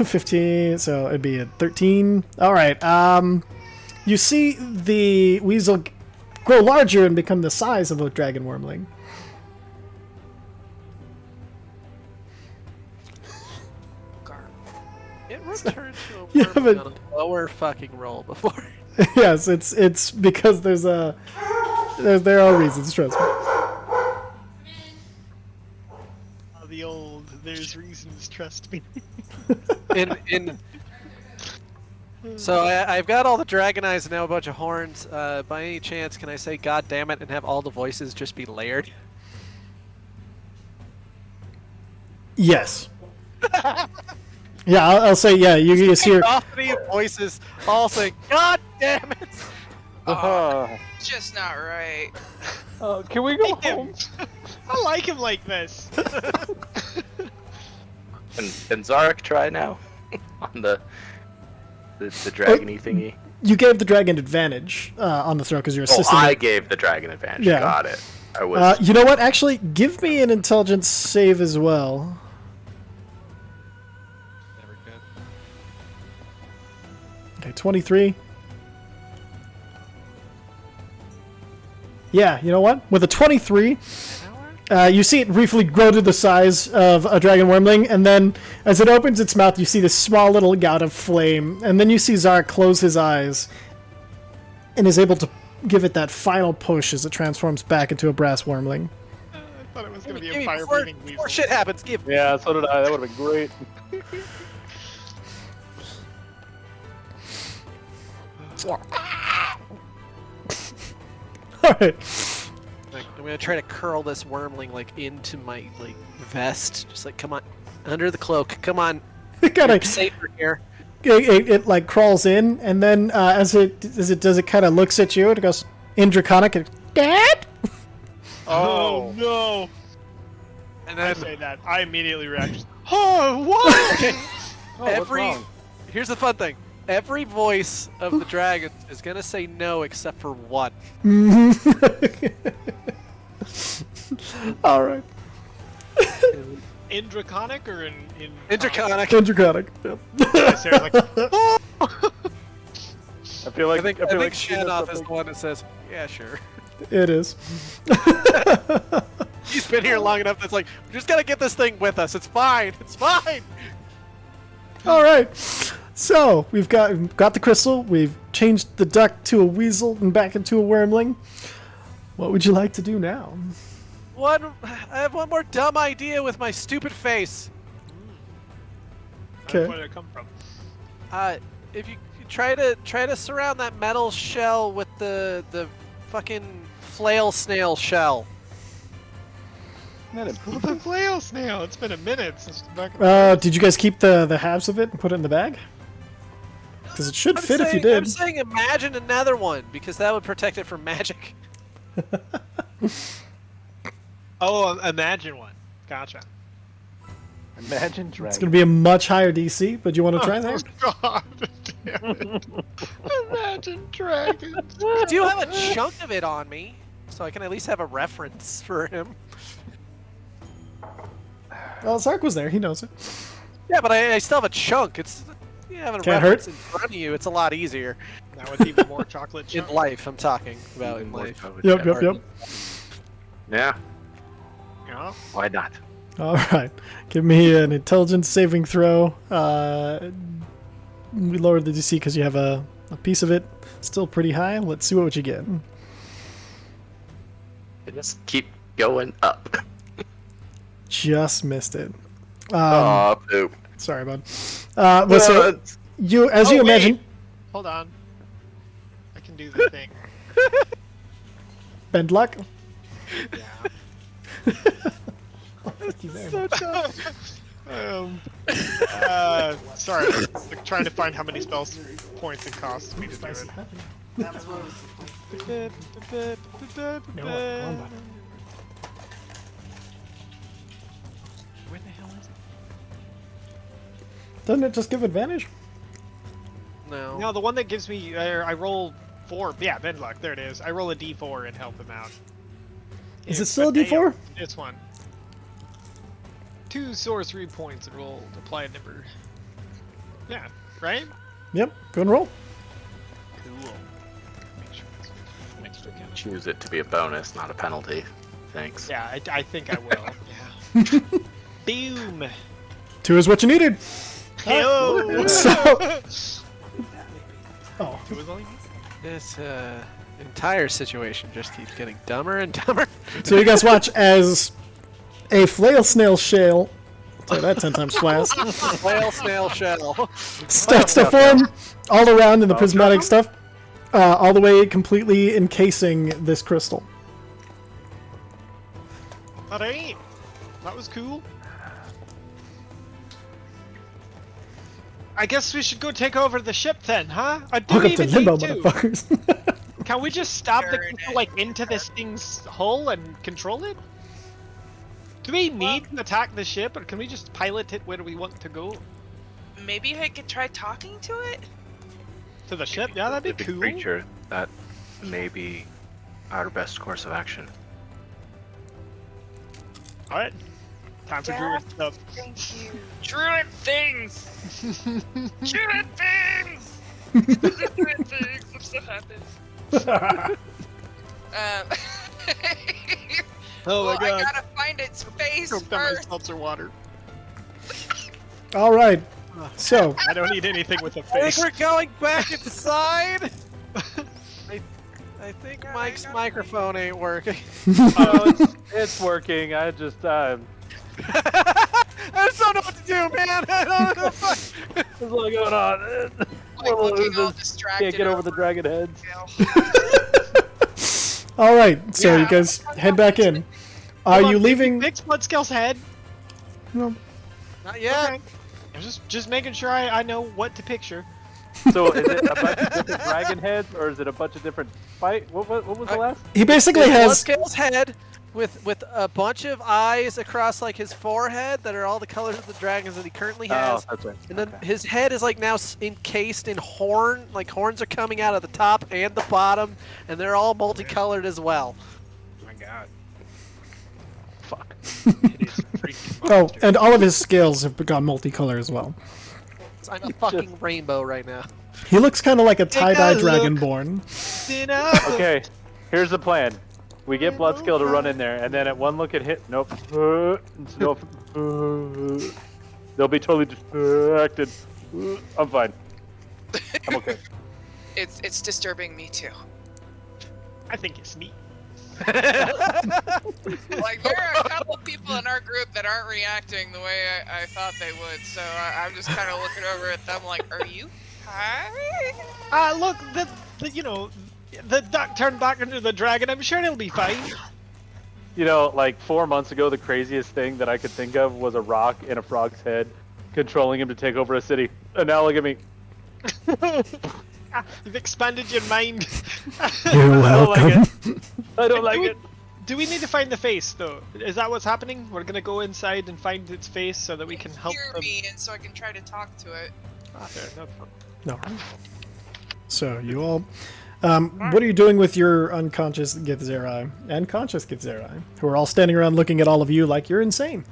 15. So it'd be a 13. All right. You see the weasel grow larger and become the size of a dragon wormling. It returned to a You worm haven't- on a lower fucking roll before. Yes, it's because there are reasons. Trust me. The old, there's reasons, trust me. So I've got all the dragon eyes and now a bunch of horns. By any chance, can I say "God damn it" and have all the voices just be layered? Yes. Yeah, I'll say yeah. You just hear. Cacophony of voices all saying "God damn it." Just not right. Can we go Like him. home? I like him like this. Can Zarek try now? On the dragony thingy? You gave the dragon advantage on the throw because you're Oh, assisting. I it. gave the dragon advantage. Yeah. Got it. I was... You know what? Actually, give me an intelligence save as well. Never good. Okay, 23. Yeah, you know what? With a 23, you see it briefly grow to the size of a dragon wormling, and then as it opens its mouth, you see this small little gout of flame, and then you see Zark close his eyes and is able to give it that final push as it transforms back into a brass wormling. I thought it was gonna be Give a me fire before breathing weasel. shit happens. Give. Yeah, so did I. That would have been great. All right. Like, I'm gonna try to curl this wormling like into my like vest. Just like, come on, under the cloak. Come on, It you're kind of safer here. it like crawls in, and then as it does, it kind of looks at you and it goes in Draconic. And, Dad. Oh no! And I then say that. I immediately react. Oh, what? What's wrong? here's the fun thing. Every voice of the dragon is gonna say no except for one. All right. In Draconic or in Interconic. In Draconic. Yep. Sarah's like, oh! I feel like I think like she knows Shanoff is something. the one that says, "Yeah, sure." It is. He's been here long enough. That's like, we just gotta get this thing with us. It's fine. It's fine. All right. So we've got the crystal. We've changed the duck to a weasel and back into a wormling. What would you like to do now? I have one more dumb idea with my stupid face. Okay. Where did it come from? If you try to surround that metal shell with the fucking flail snail shell. Not a- Oh, the flail snail. It's been a minute since the Did you guys keep the halves of it and put it in the bag? Because it should fit if you did. I'm saying imagine another one because that would protect it from magic. Oh, imagine one. Gotcha. Imagine It's dragon. going to be a much higher DC, but you want to try that? Oh God! Damn it. Imagine dragons. I do have a chunk of it on me, so I can at least have a reference for him. Well, Zark was there. He knows it. Yeah, but I still have a chunk. It's having a Can't reference hurt. in front of you. It's a lot easier Now with even more chocolate in chunk. life. I'm talking about in life. Yep, yep, yep. Yeah, Yeah. why not? All right. Give me an intelligence saving throw. We lowered the DC because you have a piece of it still pretty high. Let's see what you get. Just keep going up. Just missed it. Oh, poop. Sorry, bud. Well, so you, as you Oh, wait. imagine, Hold on. I can do the thing. bend luck. Yeah. Sorry, I'm like, trying to find how many spell points it costs me to do it. Where the hell is it? Doesn't it just give advantage? No. No, the one that gives me, I roll 4. Yeah, bend luck. There it is. I roll a d4 and help him out. Is Yeah, it still a but D4? This one. 2 sorcery points and roll apply a number. Yeah, right? Yep. Go and roll. Cool. Make sure it's an extra count. Choose it to be a bonus, not a penalty. Thanks. Yeah, I think I will. Yeah. Boom. 2 is what you needed. Heyo. So- Oh, 2 is all you need. This entire situation just keeps getting dumber and dumber. so you guys watch as a flail snail shell, say that 10 times fast, Whale snail shell. starts to form all around in the prismatic stuff, all the way completely encasing this crystal. Alright. That was cool. I guess we should go take over the ship then, huh? Do we Welcome to even Limbo, need to? motherfuckers. Can we just stab the Turn crystal it. like into this thing's hull and control it? Do we need to attack the ship, or can we just pilot it where we want to go? Maybe I could try talking to it? To the ship? Yeah, that'd be Living cool. creature, that may be our best course of action. Alright. Time for Yeah. druid stuff. Thank you. Druid things! Druid things! Druid things! I'm so happy. Oh well, my god. I gotta find its face Choked on my first. seltzer water. All right. So, I don't need anything with a I think face. we're going back inside. I think Yeah, Mike's I got microphone ain't working. Oh, it's working. I just I just don't know what to do, man. I don't know. there's a lot going on. like looking all Can't distracted. get over the dragon heads. All right, so Yeah. you guys head back in. Are Hold you on, did we leaving? fix Bloodscale's head? No. Not yet. Okay. I was just making sure I know what to picture. So is it a bunch of different dragon heads, or is it a bunch of different fight? What was the last? He basically There's has. Bloodscale's head with a bunch of eyes across like his forehead that are all the colors of the dragons that he currently has. Oh, that's right. And then Okay. his head is like now encased in horn, like horns are coming out of the top and the bottom, and they're all multicolored as well. Oh my god. Fuck. It is freaking Oh, monster. and all of his scales have become multicolor as well. I'm a fucking rainbow right now. He looks kind of like a tie-dye a look. dragonborn. Dinner. Okay, here's the plan. We get Bloodscale to run in there, and then at one look at hit, nope, nope, they'll be totally distracted. I'm fine. I'm okay. It's disturbing me too. I think it's neat. Like there are a couple people in our group that aren't reacting the way I thought they would, so I'm just kind of looking over at them like, are you high? Look, the duck turned back into the dragon. I'm sure it'll be fine. You know, like 4 months ago, the craziest thing that I could think of was a rock in a frog's head, controlling him to take over a city. And now look at me. You've expanded your mind. You're I don't like welcome. it. I don't like it. Do we need to find the face, though? Is that what's happening? We're gonna go inside and find its face so that we can help Hear them. me, and so I can try to talk to it. Fair enough. No. So you all, what are you doing with your unconscious Githzerai and conscious Githzerai, who are all standing around looking at all of you like you're insane?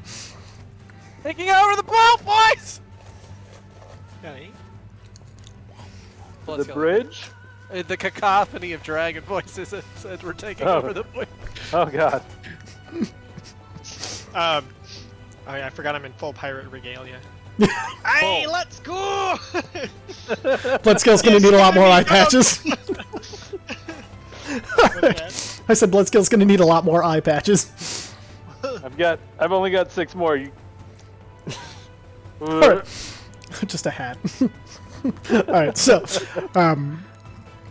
Taking over the boat, boys! Okay. The bridge? The cacophony of dragon voices that said we're taking Oh. over the boat. Oh god. I forgot I'm in full pirate regalia. Hey, let's go! Bloodscale's gonna need a lot more eye patches. that? I said Bloodscale's gonna need a lot more eye patches. I've only got 6 more. You. Alright. Just a hat. Alright, so,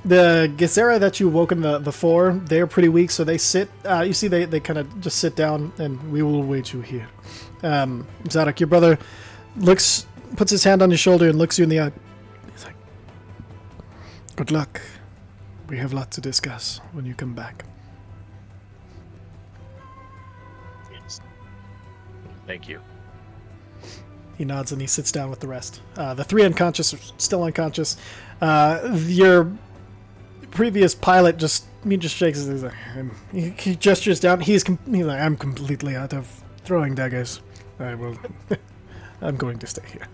the Githzerai that you woken the four, they're pretty weak, so they sit, you see they kind of just sit down, and we will await you here. Zadok, your brother puts his hand on your shoulder and looks you in the eye. He's like, good luck. We have lots to discuss when you come back. Thank you. He nods and he sits down with the rest. The 3 unconscious are still unconscious. Your previous pilot just shakes his head. He gestures down. He's like, I'm completely out of throwing daggers. I will. I'm going to stay here.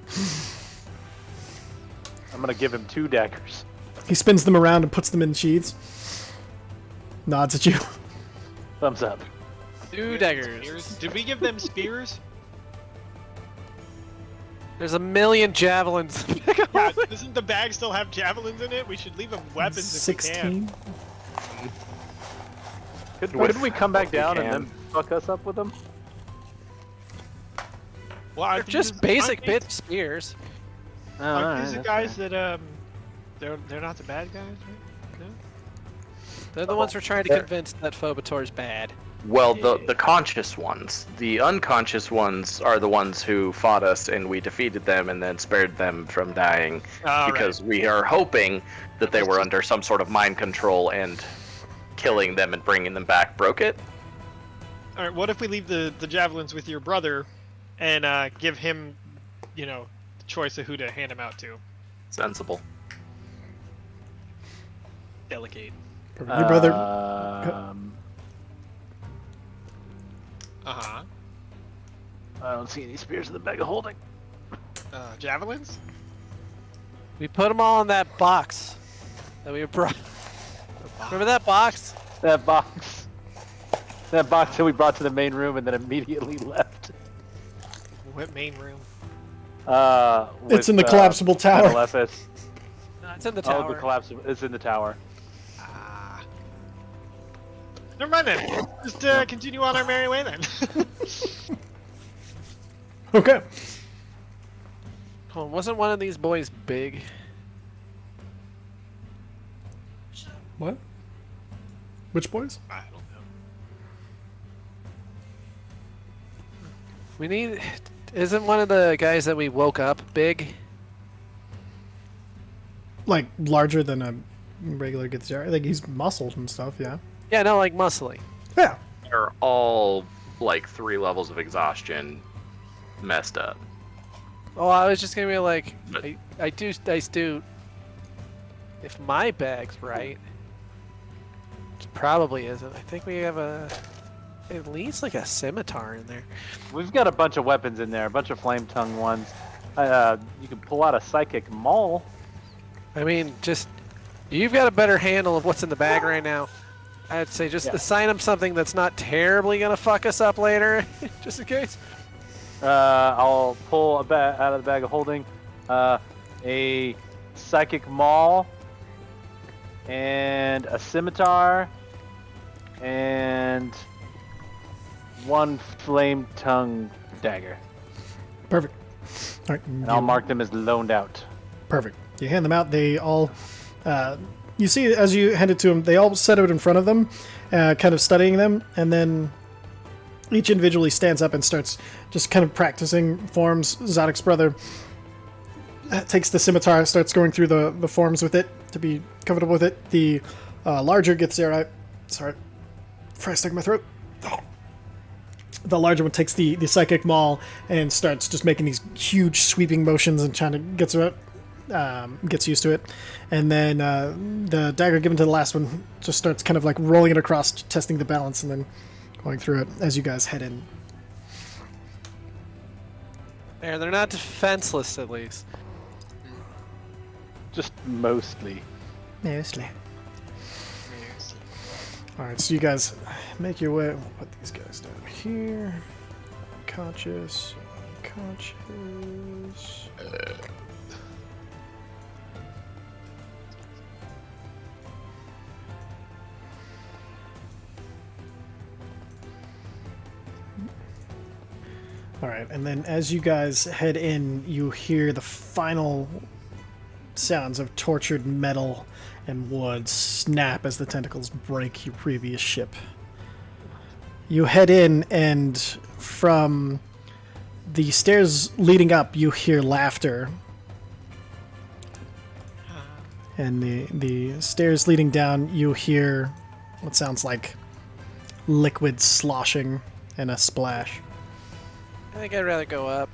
I'm gonna give him 2 daggers. He spins them around and puts them in sheaths. Nods at you. Thumbs up. 2 daggers. Spears? Did we give them spears? There's a million javelins. Yeah, doesn't the bag still have javelins in it? We should leave them weapons if we can. 16. Couldn't we come back what we down and can. then fuck us up with them? Well, They're just basic bit spears. Aren't these the guys that they're not the bad guys, right? No. They're the ones we're trying to convince that Phobator's bad. Well, the conscious ones. The unconscious ones are the ones who fought us, and we defeated them and then spared them from dying because we are hoping that they were under some sort of mind control, and killing them and bringing them back broke it. All right. What if we leave the javelins with your brother, and give him, the choice of who to hand them out to? Sensible. Delegate. Your brother. Uh-huh. I don't see any spears in the bag of holding. Javelins? We put them all in that box that we brought. Remember that box? That box. That box that we brought to the main room and then immediately left. What main room? It's in the collapsible tower. LFS. No, it's in the Oh, tower. the collapsible. It's in the tower. Never mind then. Just continue on our merry way then. Okay. Hold on, wasn't one of these boys big? What? Which boys? I don't know. We need. Isn't one of the guys that we woke up big? Like larger than a regular Githzerai? Like he's muscled and stuff, yeah. Yeah, no, like muscly. Yeah. They're all like 3 levels of exhaustion messed up. Oh, I was just gonna be like, But- I do. If my bag's right, which probably isn't. I think we have at least like a scimitar in there. We've got a bunch of weapons in there, a bunch of flame tongue ones. You can pull out a psychic maul. I mean, just you've got a better handle of what's in the bag right now. I'd say just Yeah. assign him something that's not terribly gonna fuck us up later, just in case. I'll pull out of the bag of holding a psychic maul and a scimitar and 1 flame tongue dagger. Perfect. All right. And I'll mark them as loaned out. Perfect. You hand them out. They all, you see, as you hand it to them, they all set it in front of them, kind of studying them, and then each individually stands up and starts just kind of practicing forms. Zadok's brother takes the scimitar, starts going through the forms with it to be comfortable with it. The larger Githzerai, sorry, before I stuck in my throat. The larger one takes the psychic maul and starts just making these huge sweeping motions and trying to gets used to it. And then the dagger given to the last one just starts kind of like rolling it across, testing the balance, and then going through it as you guys head in. There, they're not defenseless at least. Just mostly. Mostly. Alright, so you guys make your way. We'll put these guys down here. Unconscious. Unconscious. Alright, and then as you guys head in, you hear the final sounds of tortured metal and wood snap as the tentacles break your previous ship. You head in, and from the stairs leading up, you hear laughter. And the stairs leading down, you hear what sounds like liquid sloshing and a splash. I think I'd rather go up.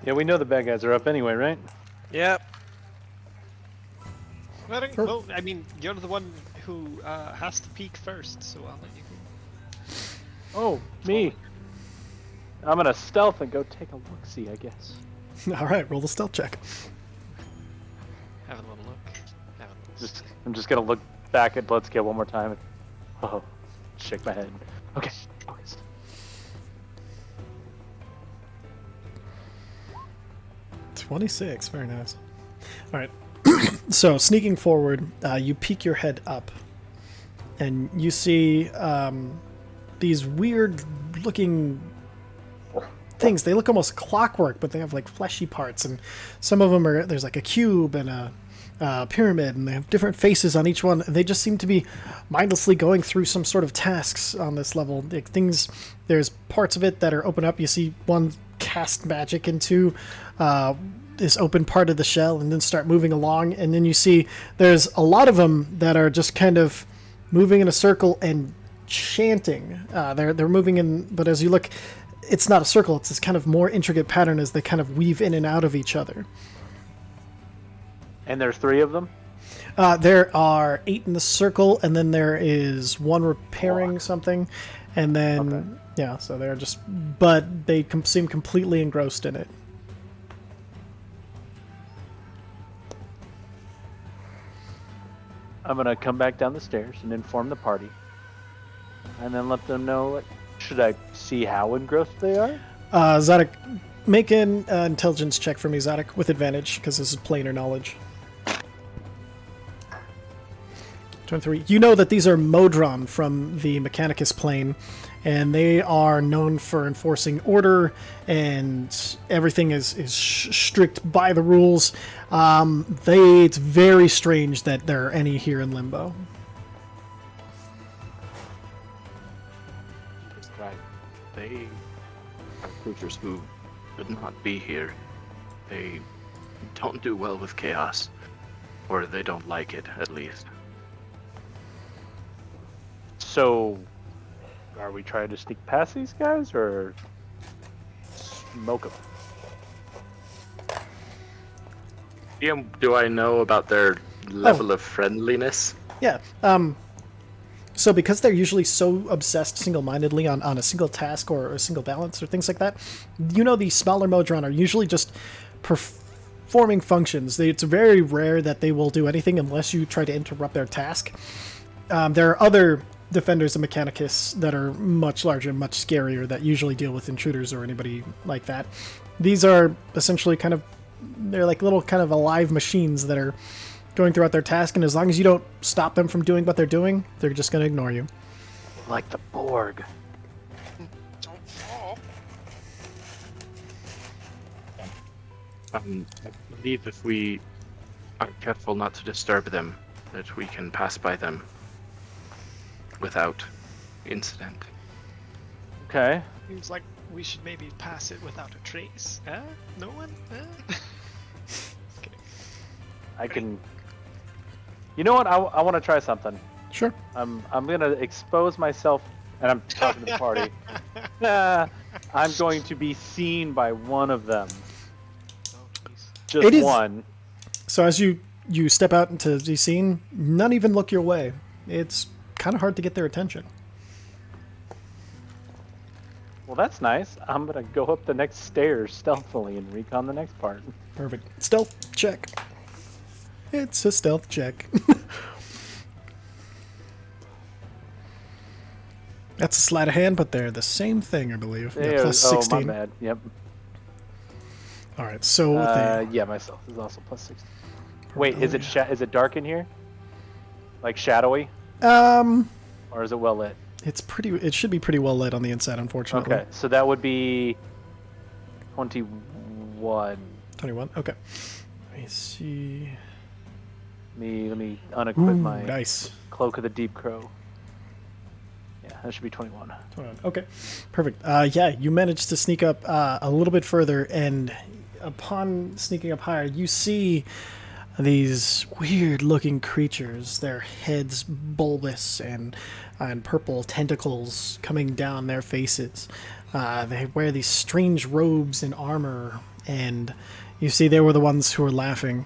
Yeah, we know the bad guys are up anyway, right? Yep. Well, I mean, you're the one who has to peek first, so I'll let you go. Oh, me. I'm gonna stealth and go take a look-see, I guess. Alright, roll the stealth check. Have a little look. Have a little I'm just gonna look back at Bloodskill one more time and shake my head. Okay, focus. $26, very nice. Alright, so sneaking forward, you peek your head up, and you see these weird looking things. They look almost clockwork, but they have like fleshy parts, and some of them are, there's like a cube and a pyramid, and they have different faces on each one, and they just seem to be mindlessly going through some sort of tasks on this level. Like things, there's parts of it that are open up. You see one cast magic into this open part of the shell and then start moving along, and then you see there's a lot of them that are just kind of moving in a circle and chanting. They're moving in, but as you look, it's not a circle, it's this kind of more intricate pattern as they kind of weave in and out of each other. And there's 3 of them? There are 8 in the circle, and then there is one repairing something, and then yeah, so they're just, but they seem completely engrossed in it. I'm gonna come back down the stairs and inform the party. And then let them know, like, should I see how engrossed they are? Zadok, make an intelligence check for me, Zadok, with advantage, because this is planar knowledge. 23. You know that these are Modron from the Mechanicus plane, and they are known for enforcing order, and everything is strict by the rules. It's very strange that there are any here in Limbo. That's right. They are creatures who should not be here. They don't do well with chaos, or they don't like it, at least. So, are we trying to sneak past these guys or smoke them? Do I know about their level of friendliness? Yeah. So because they're usually so obsessed single-mindedly on a single task or a single balance or things like that, the smaller Modron are usually just performing functions. It's very rare that they will do anything unless you try to interrupt their task. There are other defenders of Mechanicus that are much larger and much scarier that usually deal with intruders or anybody like that. These are essentially they're like little kind of alive machines that are going throughout their task, and as long as you don't stop them from doing what they're doing, they're just going to ignore you. Like the Borg. Don't fall. I believe if we are careful not to disturb them, that we can pass by them without incident. Okay. Seems like we should maybe pass it without a trace. Huh? No one? Huh? I can. You know what? I want to try something. Sure. I'm gonna expose myself, and I'm talking to the party. I'm going to be seen by one of them. Oh, jeez. Just one. So as you step out into the scene, none even look your way. It's kind of hard to get their attention. Well, that's nice. I'm gonna go up the next stairs stealthily and recon the next part. Perfect. Stealth check. It's a stealth check. That's a sleight of hand, but they're the same thing, I believe. Yeah, plus 16. Oh, my bad. Yep. All right, so yeah, myself is also plus 16. Wait, is it dark in here? Like shadowy? Or is it well lit? It should be pretty well lit on the inside, unfortunately. Okay, so that would be 21. 21. Okay. Let me see. Let me unequip my nice. Cloak of the Deep Crow. Yeah, that should be 21. 21. Okay. Perfect. Yeah, you managed to sneak up a little bit further, and upon sneaking up higher, you see these weird-looking creatures. Their heads bulbous and purple tentacles coming down their faces. They wear these strange robes and armor, and you see they were the ones who were laughing.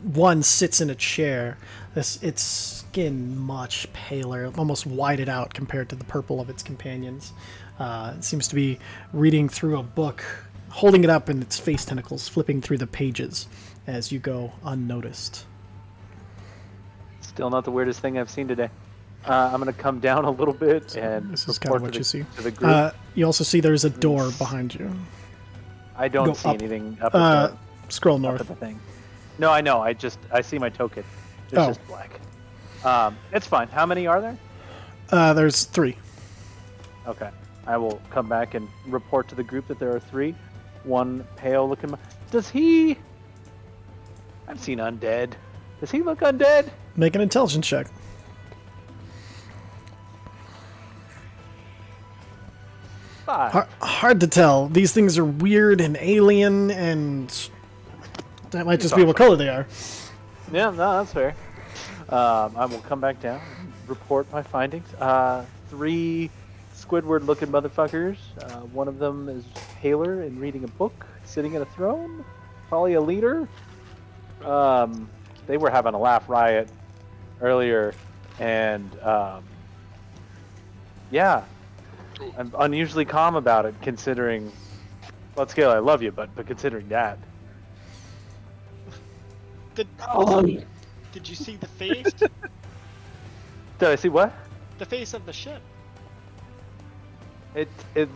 One sits in a chair. Its skin much paler, almost whited out compared to the purple of its companions. It seems to be reading through a book, holding it up, and its face tentacles flipping through the pages as you go unnoticed. Still not the weirdest thing I've seen today. I'm going to come down a little bit and this is kind of what you see. To the group. You also see there's a door behind you. I don't see anything up at scroll up north. at the thing. No, I know. I see my token. It's just black. It's fine. How many are there? There's 3. Okay. I will come back and report to the group that there are 3. One pale looking. Does he? I've seen undead. Does he look undead? Make an intelligence check. 5. Hard to tell. These things are weird and alien, and that might just be what color they are. Yeah, no, that's fair. I will come back down and report my findings. 3 Squidward-looking motherfuckers. One of them is paler and reading a book, sitting at a throne. Probably a leader. They were having a laugh riot earlier, and yeah, I'm unusually calm about it, considering. Well, Scale, I love you, but considering that. Did you see the face? Did I see what? The face of the ship. It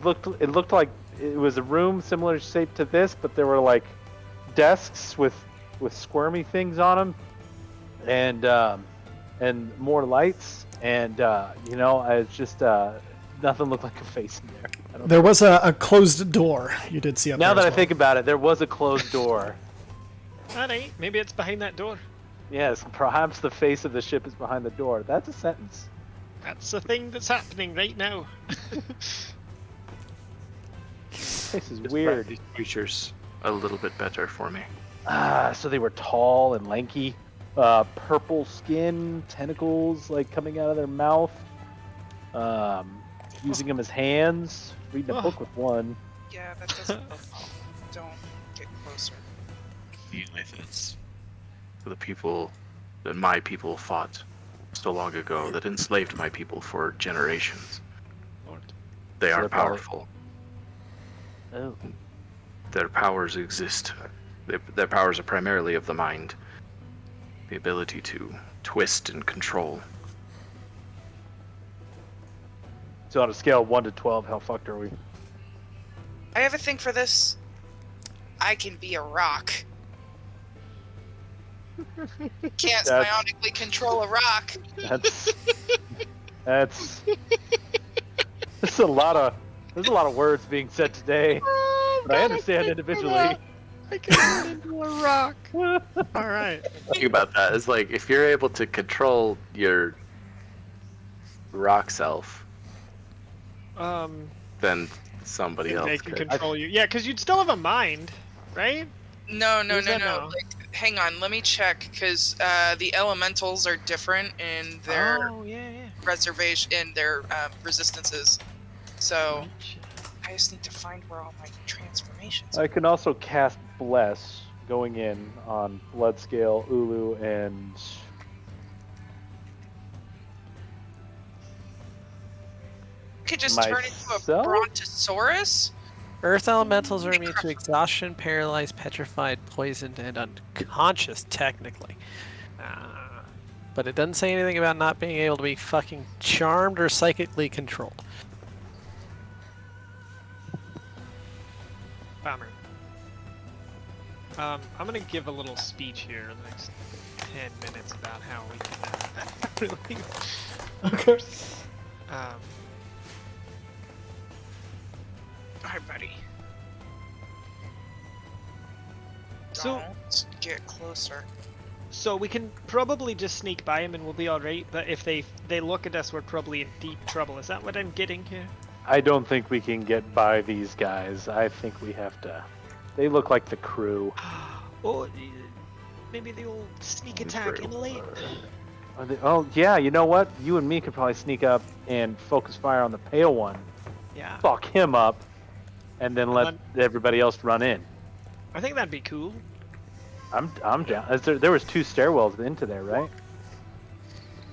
looked like it was a room similar shape to this, but there were like desks with squirmy things on them, and more lights, and I was just nothing looked like a face in there. I don't There was a closed door you did see up Now there. that I as think about it, there was a closed door. Alright, maybe it's behind that door. Yes, perhaps the face of the ship is behind the door. That's a sentence. That's the thing that's happening right now. This is Describe weird. these creatures a little bit better for me. So they were tall and lanky, purple skin, tentacles like coming out of their mouth, using them as hands, reading a book with one. Yeah, that doesn't. Don't get closer. The methods. The people that my people fought so long ago that enslaved my people for generations. Lord. They are they're probably- powerful. Oh. Their powers exist. Their powers are primarily of the mind. The ability to twist and control. So on a scale of 1 to 12, how fucked are we? I have a thing for this. I can be a rock. Can't That's- bionically control a rock. That's there's a lot of words being said today, but I understand individually. I can turn into a rock. Alright. Think about that. It's like if you're able to control your rock self, then somebody else They can could. control you. Yeah, because you'd still have a mind, right? No. Is that no? Like, hang on, let me check because the elementals are different in their Oh, yeah. reservation in their resistances. So I just need to find where all my transformations are. I can also cast Bless going in on Bloodscale, Ulu, and I could just turn into a myself? brontosaurus. Earth elementals are immune to exhaustion, paralyzed, petrified, poisoned, and unconscious, technically. But it doesn't say anything about not being able to be fucking charmed or psychically controlled. Bummer. I'm gonna give a little speech here in the next 10 minutes about how we can really. Okay. Alright, buddy. So- Don't get closer. So we can probably just sneak by him and we'll be alright, but if they look at us, we're probably in deep trouble. Is that what I'm getting here? I don't think we can get by these guys. I think we have to. They look like the crew. Or maybe they'll sneak attack in late. Oh yeah, you know what? You and me could probably sneak up and focus fire on the pale one, Yeah. fuck him up, and then let everybody else run in. I think that'd be cool. I'm down. There was 2 stairwells into there, right?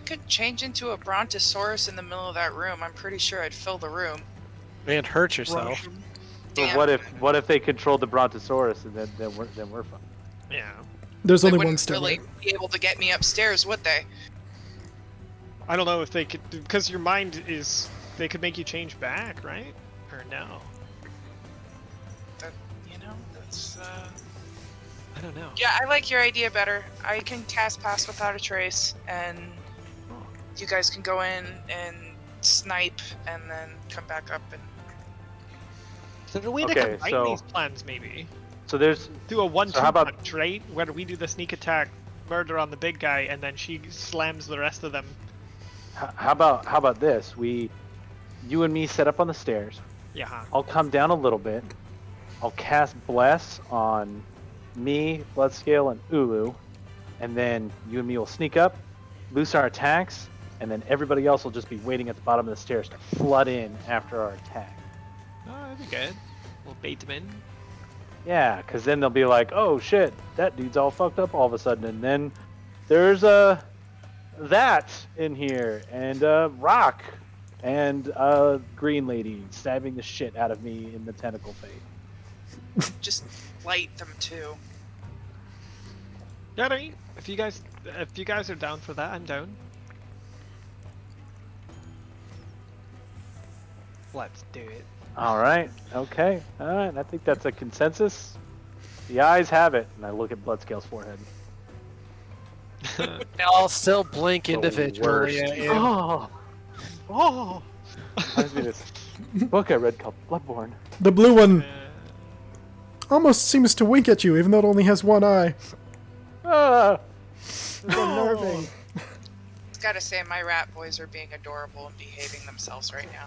Could change into a brontosaurus in the middle of that room. I'm pretty sure I'd fill the room. And hurt yourself. But Damn. what if they controlled the brontosaurus and then we're fine. Yeah. There's They only one wouldn't stairway. really be able to get me upstairs, would they? I don't know if they could, because your mind is, they could make you change back, right? Or no? That, that's. I don't know. Yeah, I like your idea better. I can cast Pass Without a Trace, and you guys can go in and snipe, and then come back up and. So the way to Okay, combine so- these plans, maybe So there's do a 1-2 So how about- punch, right? Where we do the sneak attack, murder on the big guy, and then she slams the rest of them. how about this? You and me set up on the stairs. Yeah. I'll come down a little bit. I'll cast Bless on me, Bloodscale, and Ulu, and then you and me will sneak up, loose our attacks, and then everybody else will just be waiting at the bottom of the stairs to flood in after our attack. Oh, that'd be good. We'll bait them in. Yeah, because then they'll be like, "Oh shit, that dude's all fucked up all of a sudden," and then there's that in here, and Rock, and Green Lady stabbing the shit out of me in the tentacle face. Just light them too. Yeah, right. If you guys are down for that, I'm down. Let's do it. All right, okay, all right. I think that's a consensus. The eyes have it, and I look at Bloodscale's forehead. They all still blink individually worst. at you. Oh, Oh, Reminds me of this book I read called Bloodborne. The blue one Uh, almost seems to wink at you, even though it only has one eye. Ah! It's unnerving. Gotta say, my rat boys are being adorable and behaving themselves right now.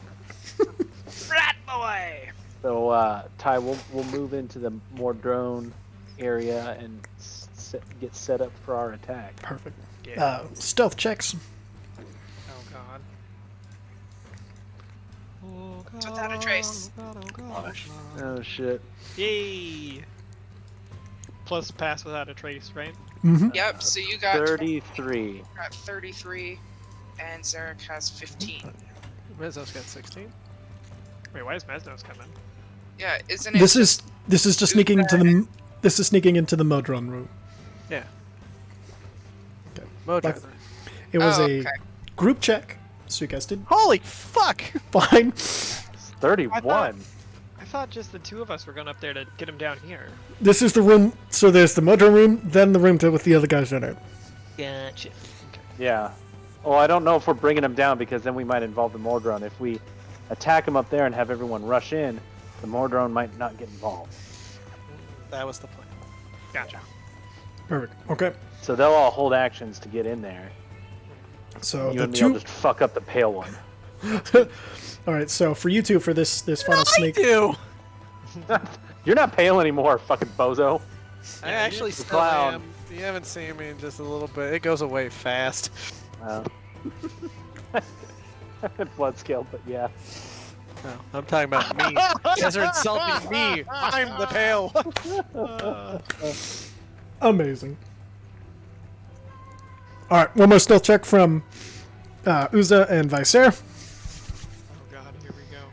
Rat boy! So, Ty, we'll move into the more drone area and get set up for our attack. Perfect. Yeah. Stealth checks. Oh god. Oh god. It's without a trace. Oh god, oh god. Oh shit. Yay! Plus pass without a trace, right? Mm-hmm. Yep, so you got 33. got 33, and Zarek has 15. Mezzo's got 16. Wait, why is Mesnos coming? Yeah, isn't it? This is just sneaking into the Modron room. Yeah. Okay. Mojo. Like- It was Oh, a okay. group check, so you guys did Holy fuck! fine. 31. I thought just the two of us were going up there to get him down here. This is the room. So there's the Modron room, then the room with the other guys in it. Gotcha. Yeah. Oh, I don't know if we're bringing him down because then we might involve the Mordron. If we attack him up there and have everyone rush in, the Mordron might not get involved. That was the plan. Gotcha. Perfect. Okay. So they'll all hold actions to get in there. So You the and me will two. just fuck up the pale one. All right. So for you two, for this final sneak. do! You're not pale anymore, fucking bozo. I actually the still clown. am. You haven't seen me in just a little bit. It goes away fast. Blood scale, but yeah. No, I'm talking about me. You guys are insulting me. I'm the pale one. Amazing. All right. One more stealth check from Uza and Vicer. Oh god, here we go.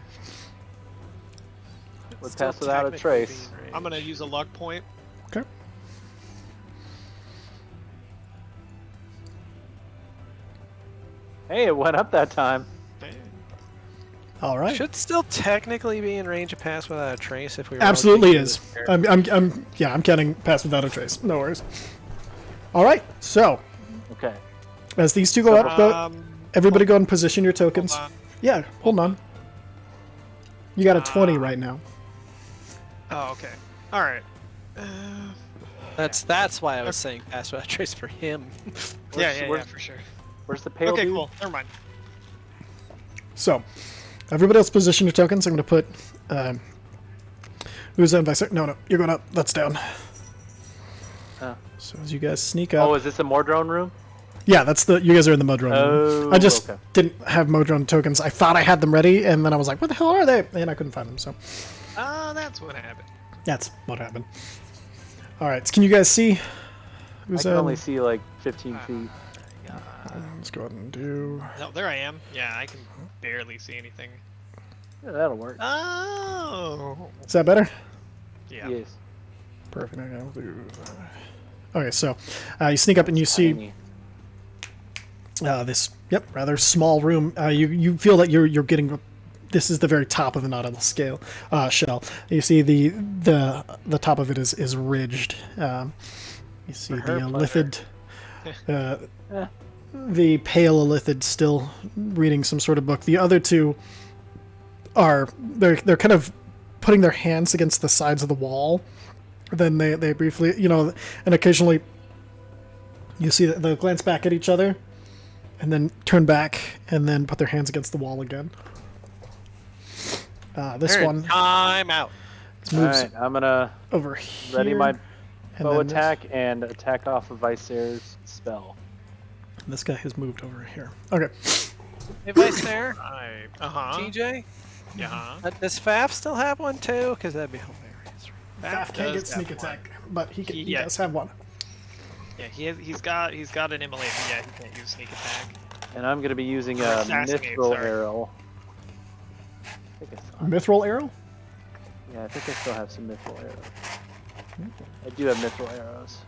Let's Still pass without a technically trace. being I'm gonna ranged. use a luck point. Okay. Hey, it went up that time. Dang. All right. Should still technically be in range of pass without a trace if we were Absolutely looking is. at this here. I'm counting pass without a trace. No worries. All right. So Okay. as these two go up, everybody go and position your tokens. Hold on. Yeah. Hold on. You got a 20 right now. Oh, okay. Alright. That's why I was saying pass without a trace for him. Yeah, for sure. Where's the pale Okay, dude? cool. Never mind. So everybody else position your tokens. I'm going to put Uza and Vicer. No, you're going up. That's down. Oh. So as you guys sneak up. Oh, is this a Mordrone room? Yeah, you guys are in the Modron room. Oh, I just okay. didn't have Modron tokens. I thought I had them ready, and then I was like, where the hell are they? And I couldn't find them, so Oh, that's what happened. that's what happened. All right, so can you guys see? I Who's can only see like 15 feet. Let's go ahead and do. No, there I am. Yeah, I can barely see anything. Yeah, that'll work. Oh. Is that better? Yeah. Yes. Perfect. Okay, we'll do. Okay, so you sneak up and you see Tiny. this. Yep, rather small room. You feel that you're getting. This is the very top of the Nautilus scale shell. You see the top of it is ridged. You see For her the pleasure. Elithid, the pale Elithid still reading some sort of book. The other two are they're kind of putting their hands against the sides of the wall. Then they briefly, and occasionally you see that they'll glance back at each other, and then turn back, and then put their hands against the wall again. This They're in one time out. moves Alright, I'm gonna over here. ready my and bow then this- attack and attack off of Vicer's spell. This guy has moved over here. Okay. Hey, Vice there. Right. Uh-huh. TJ? Yeah. Does Faf still have one too? Because that'd be hilarious. Faf can't does get sneak have attack, but he Yeah. does have one. Yeah, he's got an immolate, but yeah, he can't use sneak attack. And I'm gonna be using a Assassinate, mithril sorry. arrow. I think I still have, Mithril arrow? yeah, I think I still have some mithril arrows. I do have mithril arrows.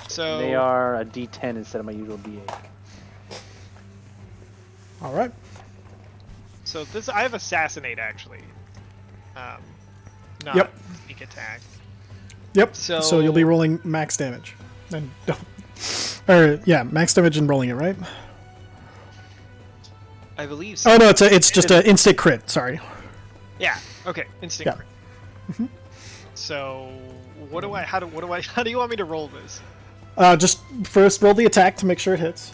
So And they are a D10 instead of my usual D8. All right. So this I have assassinate actually. Not Yep. sneak attack. Yep. So So- you'll be rolling max damage. And max damage and rolling it, right? I believe so. Oh no, it's just an instant crit. Sorry. Yeah. Okay. Instinct. Yeah. So, how do you want me to roll this? Just first roll the attack to make sure it hits.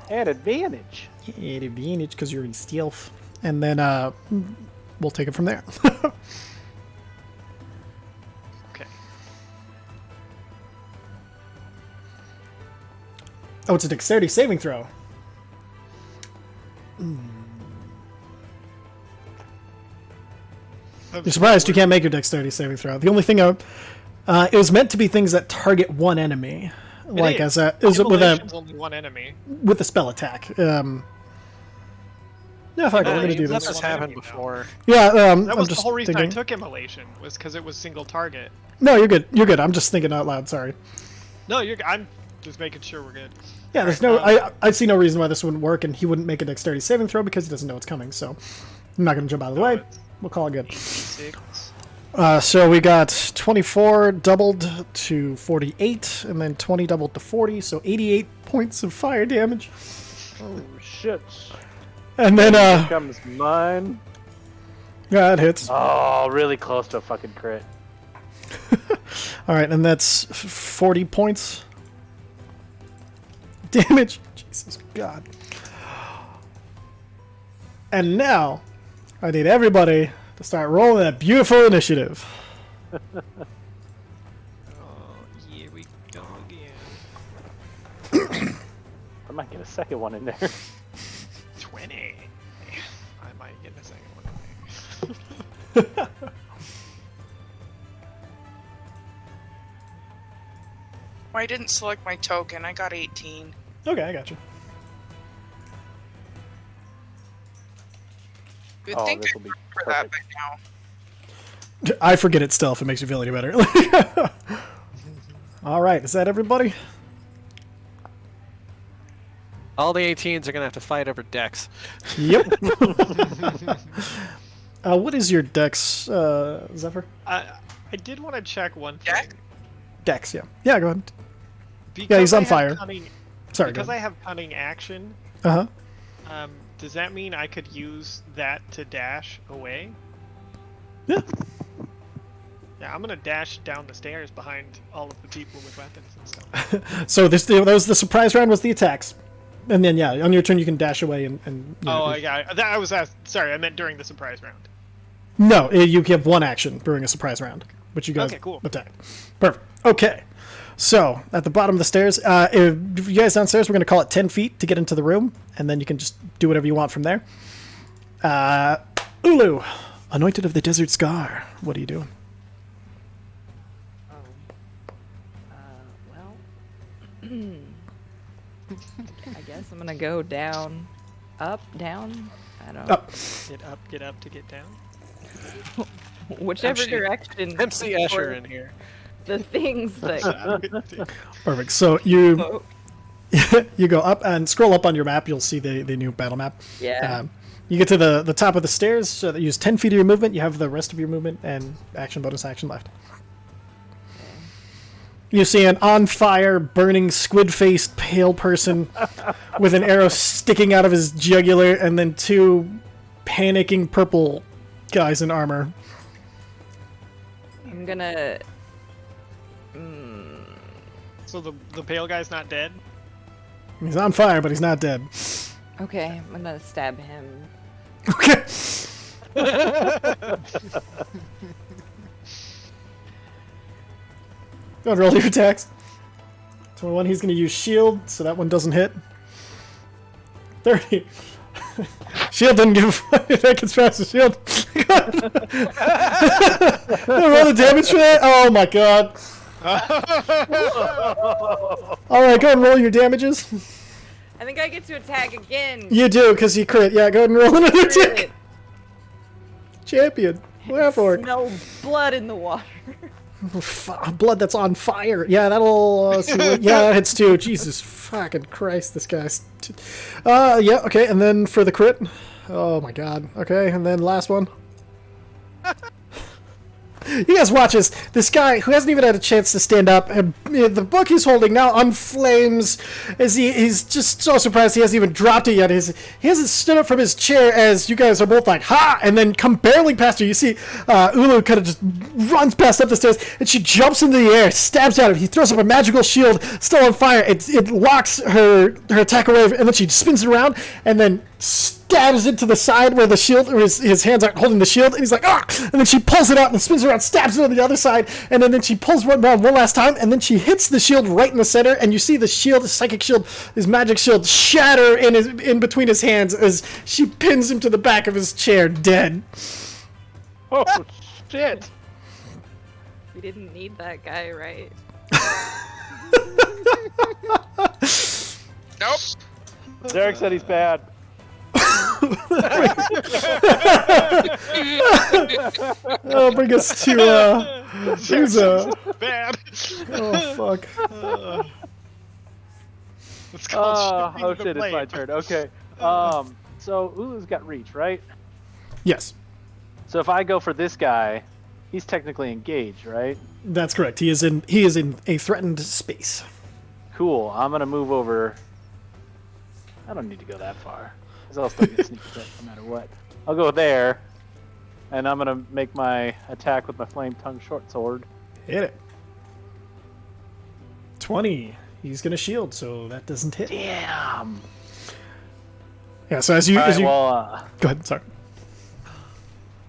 At advantage. Yeah, advantage because you're in stealth, and then we'll take it from there. Okay. Oh, it's a dexterity saving throw. You're surprised you can't make your dexterity saving throw. The only thing it was meant to be things that target one enemy, like is. with Immolation's only one enemy. a spell attack. Yeah, fuck it, we're gonna do This this. has happened before. Yeah, That I'm was the just whole reason thinking. I took immolation, was because it was single target. No, you're good. You're good. I'm just thinking out loud. Sorry. No, I'm just making sure we're good. Yeah, there's no. I see no reason why this wouldn't work, and he wouldn't make a dexterity saving throw because he doesn't know it's coming. So I'm not gonna jump out of the way. We'll call it good. 6. So we got 24 doubled to 48, and then 20 doubled to 40, so 88 points of fire damage. Oh shit. And then Here comes mine. yeah, it hits. Oh, really close to a fucking crit. All right, and that's 40 points damage. Jesus God. And now I need everybody to start rolling that beautiful initiative. Oh, here we go again. I might get a second one in there. 20. I might get a second one in there. I didn't select my token. I got 18. Okay, I got you. You'd Oh, think this I'd will be remember that perfect. by now. I forget it still if it makes you feel any better. All right, is that everybody? All the 18s are gonna have to fight over Dex. Yep. What is your dex, Zephyr? I did want to check one thing. Jack? Dex, yeah. Yeah, go ahead. Because he's I on have fire. Cunning, Sorry, because I have cunning action, Uh-huh. does that mean I could use that to dash away? Yeah. Yeah, I'm gonna dash down the stairs behind all of the people with weapons and stuff. So that was the surprise round was the attacks. And then, yeah, on your turn you can dash away and you know, Oh, I was sorry, I meant during the surprise round. No, you have one action during a surprise round, which you guys Okay, cool. attack. Perfect. Okay. So, at the bottom of the stairs, if you guys downstairs, we're going to call it 10 feet to get into the room, and then you can just do whatever you want from there. Ulu, Anointed of the Desert Scar, what are you doing? Well, I guess I'm gonna go down, up, down. I don't. Up. Get up to get down. Whichever MC direction. MC Escher for in here. The things that. Perfect. So, you you go up and scroll up on your map, you'll see the new battle map. Yeah. You get to the top of the stairs, so that you use 10 feet of your movement, you have the rest of your movement and action bonus action left. You see an on-fire, burning, squid-faced, pale person with an arrow sticking out of his jugular, and then two panicking purple guys in armor. I'm gonna. So the pale guy's not dead? He's on fire, but he's not dead. Okay, I'm gonna stab him. Okay. Go and roll your attacks. 21, he's going to use shield, so that one doesn't hit. 30. Shield doesn't give a fuck if that gets past the shield. Roll the damage for that? Oh my god. Alright, go ahead and roll your damages. I think I get to attack again. You do, because you crit. Yeah, go ahead and roll another attack. Crit. Champion. Laugh for it. Smell blood in the water. Blood that's on fire. Yeah, that'll. Yeah, that hits too. Jesus fucking Christ, this guy's. Yeah, okay, and then for the crit. Oh my god. Okay, and then last one. You guys watch this guy who hasn't even had a chance to stand up, and the book he's holding now unflames as he's just so surprised he hasn't even dropped it yet. He hasn't stood up from his chair as you guys are both like, ha! And then come barreling past her. You see Ulu kind of just runs past up the stairs, and she jumps into the air, stabs at him. He throws up a magical shield, still on fire. It locks her attack away, and then she spins it around, and then stabs into the side where the shield, or his hands aren't holding the shield, and he's like, ah! And then she pulls it out and spins around, stabs it on the other side, and then she pulls one around one last time, and then she hits the shield right in the center, and you see the shield, his psychic shield, his magic shield, shatter in between his hands as she pins him to the back of his chair, dead. Oh, shit. We didn't need that guy, right? Nope. Derek said he's bad. Oh, bring us to who's Bad. oh fuck. It's called Oh shifting shit, the it's my blade. turn. Okay. So Ulu's got reach, right? Yes, So if I go for this guy, he's technically engaged, right? that's correct. He is in a threatened space. Cool. I'm gonna move over. I don't need to go that far, because I'll still get sneak attack no matter what. I'll go there, and I'm gonna make my attack with my flame tongue short sword. Hit it. 20. He's gonna shield, so that doesn't hit. Damn. Yeah. So as you Alright, go well, ahead. Sorry.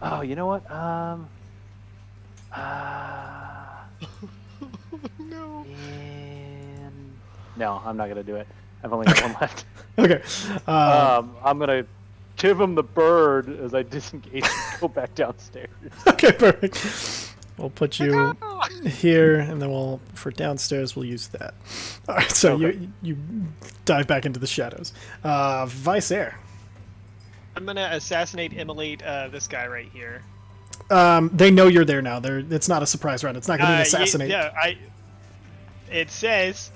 oh, you know what? No. And... No, I'm not gonna do it. I've only got one left. Okay. I'm gonna give him the bird as I disengage and go back downstairs. Okay. Perfect. We'll put you here, and then for downstairs we'll use that. All right. So Okay. you dive back into the shadows. Vice Air. I'm gonna assassinate, immolate this guy right here. They know you're there now. It's not a surprise round. It's not gonna be an assassinate. Yeah, it says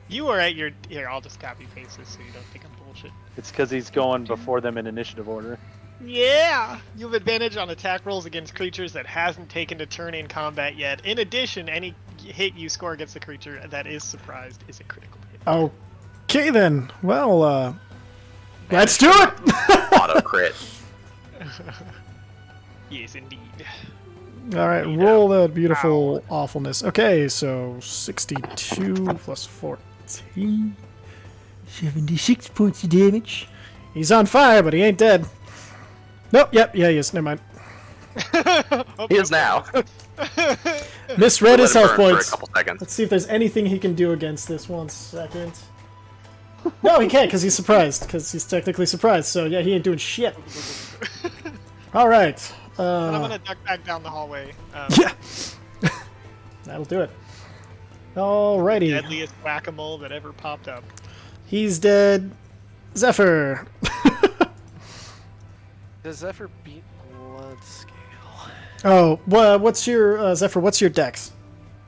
you are at your. Here, I'll just copy paste this so you don't think I'm bullshit. It's because he's going before them in initiative order. Yeah! You have advantage on attack rolls against creatures that hasn't taken a turn in combat yet. In addition, any hit you score against the creature that is surprised is a critical hit. Okay then. Well, let's do it. Auto crit. Yes, indeed. All right, roll that beautiful awfulness. Okay, so 62 plus 14. 76 points of damage. He's on fire, but he ain't dead. Nope, yep, yeah, he is. Never mind. He is now. Misread his Let health it burn for a points. couple seconds. Let's see if there's anything he can do against this. 1 second. No, he can't, because he's surprised. Because he's technically surprised. So, yeah, he ain't doing shit. All right. And I'm gonna duck back down the hallway. Yeah. That'll do it. Alrighty. Deadliest whack-a-mole that ever popped up. He's dead. Zephyr. Does Zephyr beat Blood Scale? Oh, what's your Zephyr? What's your dex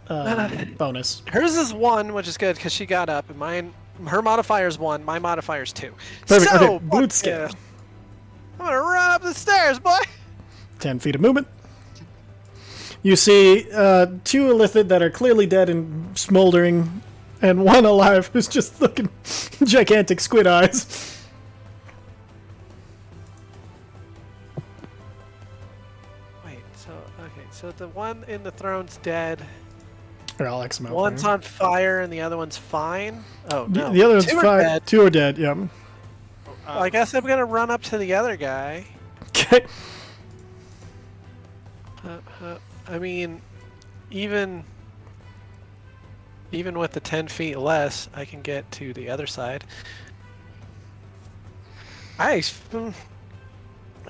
bonus? Hers is 1, which is good because she got up, and mine. Her modifier is 1. My modifier is 2. Perfect. So, Okay, Blood fuck Scale. yeah. I'm gonna run up the stairs, boy. 10 feet of movement. You see 2 Illithid that are clearly dead and smoldering, and 1 alive who's just looking gigantic squid eyes. Wait. So the one in the throne's dead. Or I'll X them out. One's for you. on fire, and the other one's fine. Oh no. The other one's 2 are fine. dead. 2 are dead. Yeah. Well, I guess I'm gonna run up to the other guy. Okay. I mean, even with the 10 feet less, I can get to the other side.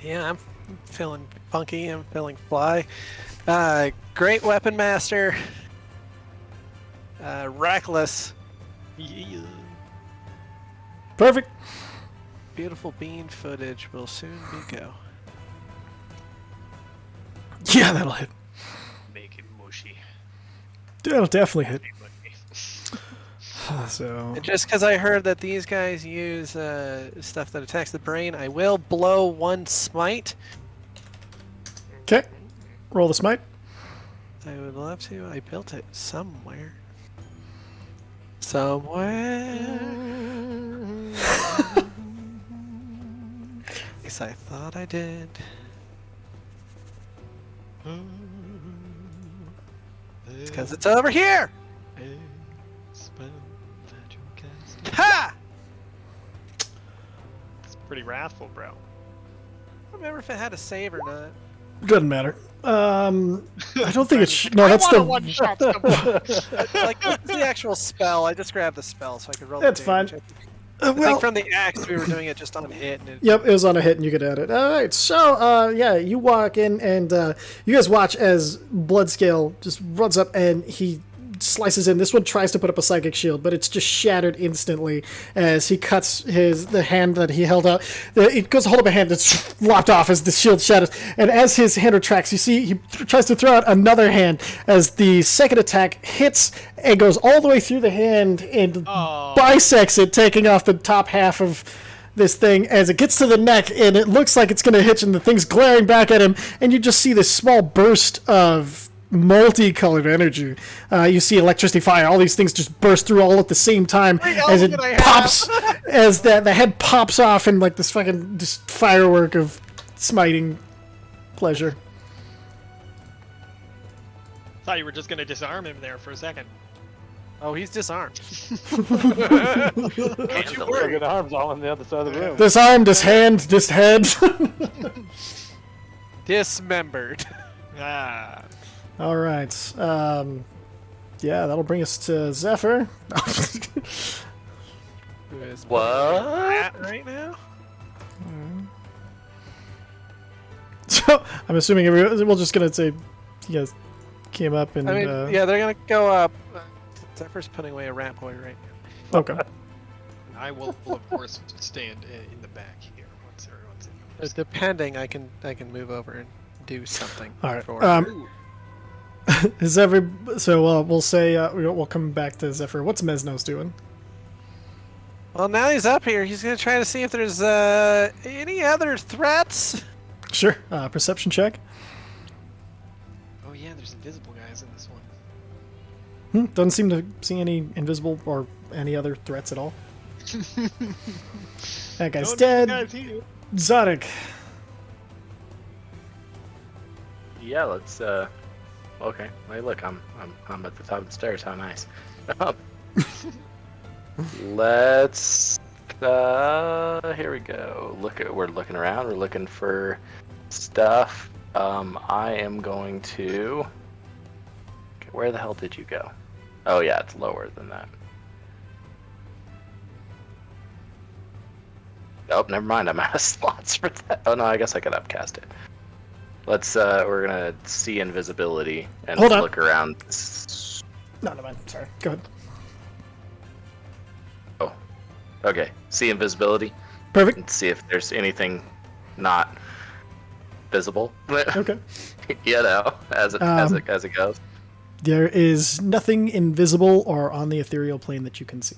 Yeah, I'm feeling funky. I'm feeling fly. Great weapon master. Reckless. Yeah. Perfect. Beautiful bean footage will soon be go. Yeah, that'll hit. Make it mushy. That'll definitely hit. So. And just because I heard that these guys use stuff that attacks the brain, I will blow 1 smite. Okay. Roll the smite. I would love to. I built it somewhere. Somewhere. At least I thought I did. It's because it's over here! Ha! It's pretty wrathful, bro. I don't remember if it had a save or not. Doesn't matter. I don't think it's. No, that's I the. want to one-shot someone. Like, this is the actual spell. I just grabbed the spell so I could roll That's the fine. damage. I Well, think from the axe we were doing it just on hit. And it, yep, it was on a hit and you could add it. All right, so yeah, you walk in and you guys watch as Bloodscale just runs up and he slices in. This one tries to put up a psychic shield, but it's just shattered instantly as he cuts the hand that he held out. It goes to hold up a hand that's lopped off as the shield shatters, and as his hand retracts, you see he tries to throw out another hand as the second attack hits and goes all the way through the hand and bisects it, taking off the top half of this thing as it gets to the neck, and it looks like it's going to hit, and the thing's glaring back at him, and you just see this small burst of multicolored energy. You see electricity, fire, all these things just burst through all at the same time as it pops, as the head pops off in like this fucking just firework of smiting pleasure. Thought you were just gonna disarm him there for a second. oh, he's disarmed. Don't you worry. The arms all on the other side of the room. This arm, this hand, this head. Dismembered. Ah. All right. Yeah, that'll bring us to Zephyr. Who is What? at right now? So I'm assuming we're just gonna say you guys came up and I mean, yeah, they're gonna go up. Zephyr's putting away a rat boy right now. okay. I will, of course, stand in the back here once everyone's in. Depending, I can move over and do something. All right. For Is every so we'll say we'll come back to Zephyr. What's Mesnos doing? well, now he's up here. He's gonna try to see if there's any other threats. Sure. Perception check. Oh yeah, there's invisible guys in this one. Doesn't seem to see any invisible or any other threats at all. That guy's dead. Zodic. Yeah, let's. Okay. Hey, look, I'm at the top of the stairs. How nice. Let's. Here we go. We're looking around. We're looking for stuff. I am going to. Okay, where the hell did you go? Oh yeah, it's lower than that. Oh, never mind. I'm out of slots for that. Oh no, I guess I could upcast it. Let's. We're gonna see invisibility and Hold on. look around. No, never mind. Sorry. Go ahead. Oh, okay. See invisibility Perfect. and see if there's anything not visible. Okay. You know, as it goes. There is nothing invisible or on the ethereal plane that you can see.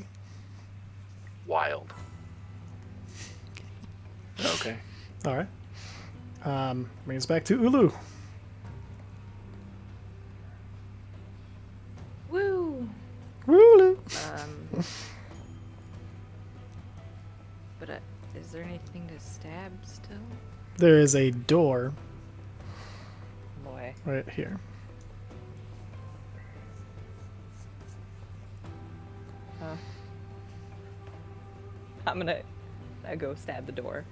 Wild. Okay. All right. Brings us back to Ulu. Woo! Ulu. But is there anything to stab still? There is a door Boy. right here. I go stab the door.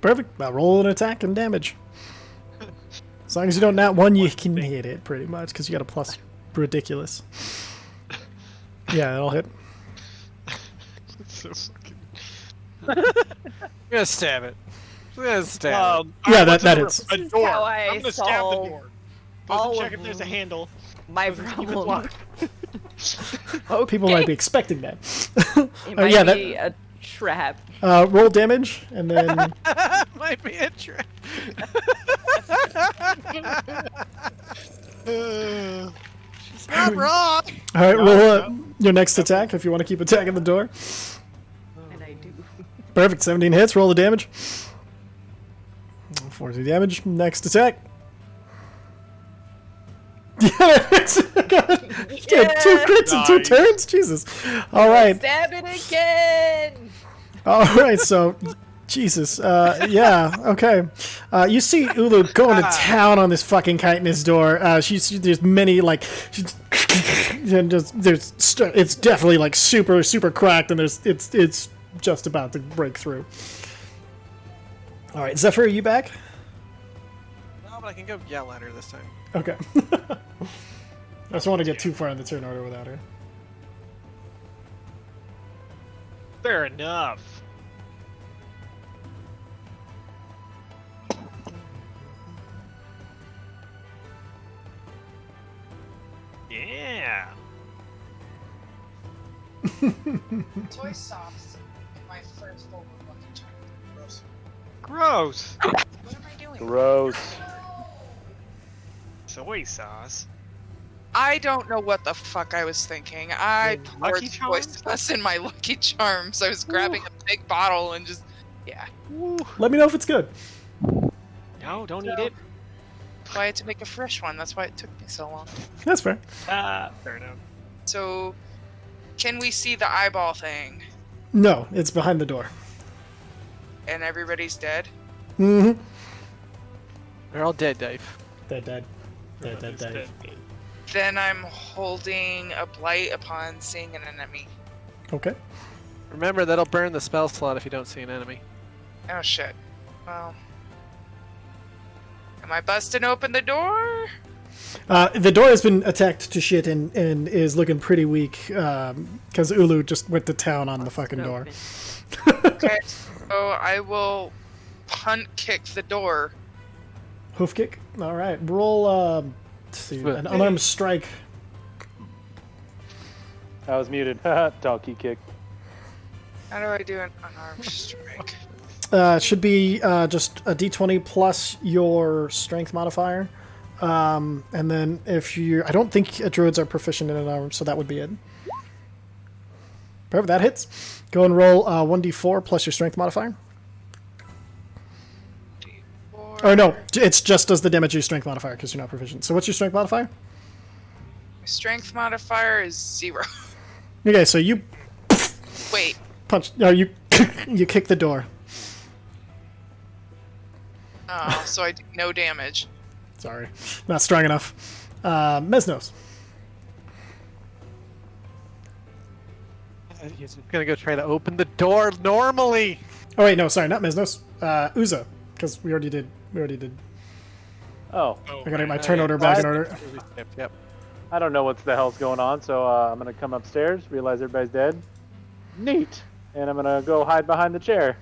Perfect. Now roll an attack and damage. As long as you don't nat one, you can hit it pretty much because you got a plus ridiculous. Yeah, it'll hit. So fucking. I'm gonna stab it. I'm gonna stab it. Yeah, what's that the hits. A This is door. how I I'm gonna stab the solve door. all Doesn't check of if there's a handle. My Doesn't keep it problem. locked. People might be expecting that. It might yeah, be a trap. roll damage and then Might be a trap. She's not wrong. all right, roll your next attack if you want to keep attacking the door. And I do. Perfect. 17 hits. Roll the damage. 40 damage. Next attack. Yeah, 2 crits in 2 Nice. turns? Jesus. All right. Stab it again! All right, so Jesus. Yeah, okay. You see Ulu going to town on this fucking chitinous door. There's many, like, and it's definitely, like, super, super cracked, and it's just about to break through. All right, Zephyr, are you back? No, but I can go yell at her this time. Okay. I just don't want to get too far in the turn order without her. Fair enough. Yeah. Toy sauce in my first bowl of Lucky Charms. Gross. What am I doing? Gross. Soy sauce. I don't know what the fuck I was thinking. I In poured Lucky toy Charms? sauce in my Lucky Charms. I was grabbing a big bottle and just, yeah. Let me know if it's good. No, don't eat it. That's why I had to make a fresh one. That's why it took me so long. That's fair. Fair enough. So, can we see the eyeball thing? No, it's behind the door. And everybody's dead? Mm-hmm. They're all dead, Dave. Dead, dead. Dead, dead, dead. Then I'm holding a blight upon seeing an enemy. Okay. Remember, that'll burn the spell slot if you don't see an enemy. Oh shit. Well. Am I busting open the door? The door has been attacked to shit and is looking pretty weak because Ulu just went to town on the fucking door. Okay, so I will punt kick the door. Hoof kick. All right. Roll. Let's see. An unarmed strike. I was muted. Donkey kick. How do I do an unarmed strike? Should be just a d20 plus your strength modifier. And then if you... I don't think druids are proficient in an arm, so that would be it. Perfect, that hits. Go and roll 1d4 plus your strength modifier. Oh no, it's just does the damage your strength modifier because you're not proficient. So what's your strength modifier? My strength modifier is 0. Okay, so you Wait, punch... No, you you kick the door. oh, so I do no damage. Sorry, not strong enough. Mesnos. He's gonna go try to open the door normally. Oh wait, no, sorry, not Mesnos. Uza, because we already did. Oh, I gotta get my turn order back in order. Yep. I don't know what the hell's going on, so I'm gonna come upstairs, realize everybody's dead. Neat. And I'm gonna go hide behind the chair.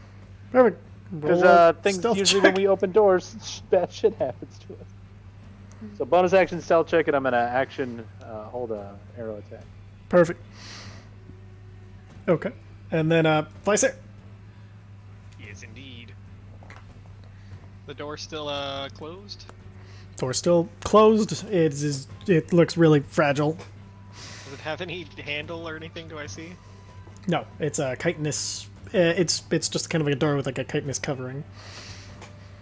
Perfect. Because Roll a things stealth usually check. when we open doors, bad shit happens to us. So bonus action stealth check, and I'm gonna action hold a arrow attack. Perfect. Okay, and then Vicer. Yes, indeed. The door's still closed. Door's still closed. It looks really fragile. Does it have any handle or anything? Do I see? No, it's a chitinous. It's just kind of like a door with like a chitinous covering.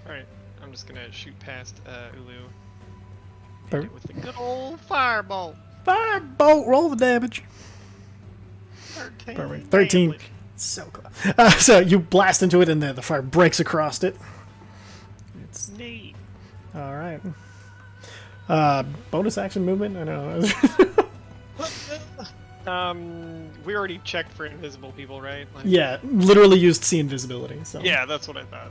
All right, I'm just gonna shoot past Ulu. Hit Perfect. it with the good old firebolt. Firebolt. Roll the damage. 13. Perfect. 13. damage. So close. So you blast into it, and the fire breaks across it. It's Neat. all right. Bonus action movement. I know. We already checked for invisible people, right? Like, Yeah, literally used see invisibility. So Yeah, that's what I thought.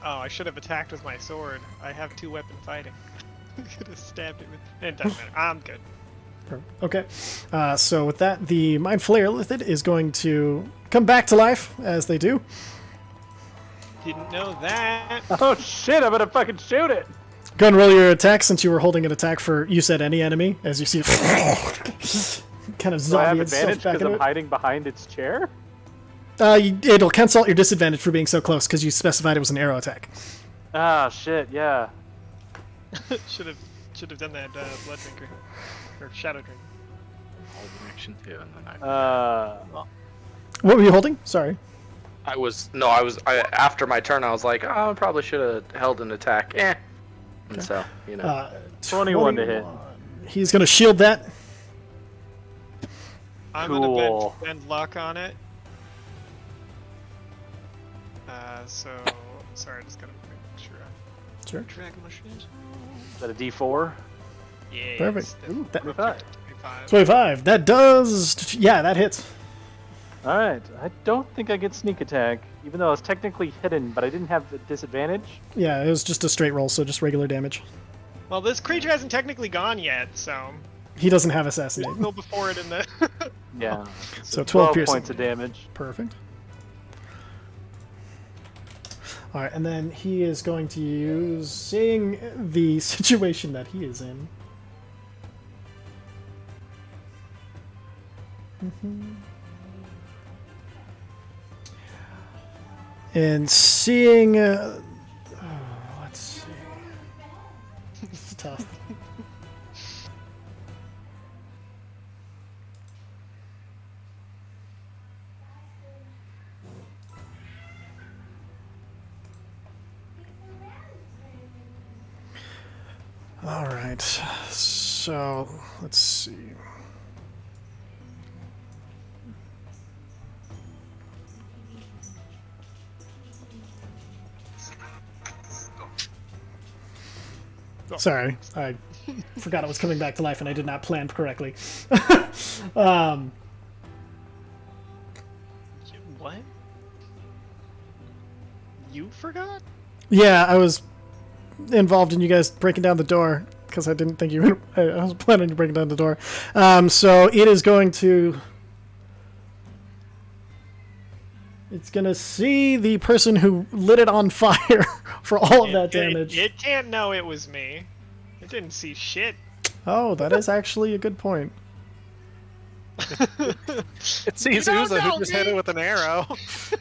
Oh, I should have attacked with my sword. I have 2-weapon fighting. Could have stabbed it with. It doesn't matter. I'm good. Okay. So with that, the Mind Flayer Lithid is going to come back to life as they do. Didn't know that. Oh shit! I'm gonna fucking shoot it. Go and roll your attack since you were holding an attack for, you said, any enemy, as you see it kind of Do I have zombie itself advantage back because into I'm it. hiding behind its chair? It'll cancel out your disadvantage for being so close because you specified it was an arrow attack. Ah shit! Yeah. should have done that blood drinker or shadow drink. Hold an action too, and then I. What were you holding? Sorry. After my turn, I was like, oh, I probably should have held an attack. And so, 21 to hit. He's going to shield that. I'm Cool. gonna bend luck on it. So sorry, just gotta make sure I Sure. drag my shit. Is that a D4? Yeah. Perfect. Ooh, That- 25. 25. That does. Yeah, that hits. All right. I don't think I get sneak attack, even though I was technically hidden, but I didn't have the disadvantage. Yeah, it was just a straight roll, so just regular damage. Well, this creature hasn't technically gone yet, so He doesn't have we'll assassinate. go before it in the. Yeah. So 12 piercing. points of damage. Perfect. All right, and then he is going to use, seeing the situation that he is in. And seeing, let's see. It's tough. All right, so let's see. Sorry, I forgot it was coming back to life and I did not plan correctly. What? You forgot? Yeah, I was involved in you guys breaking down the door because I didn't think you were. I was planning to break down the door. So it is going to. It's going to see the person who lit it on fire for all of that damage. It can't know it was me. It didn't see shit. Oh, that is actually a good point. It sees You don't Uza know who just hit me. it with an arrow.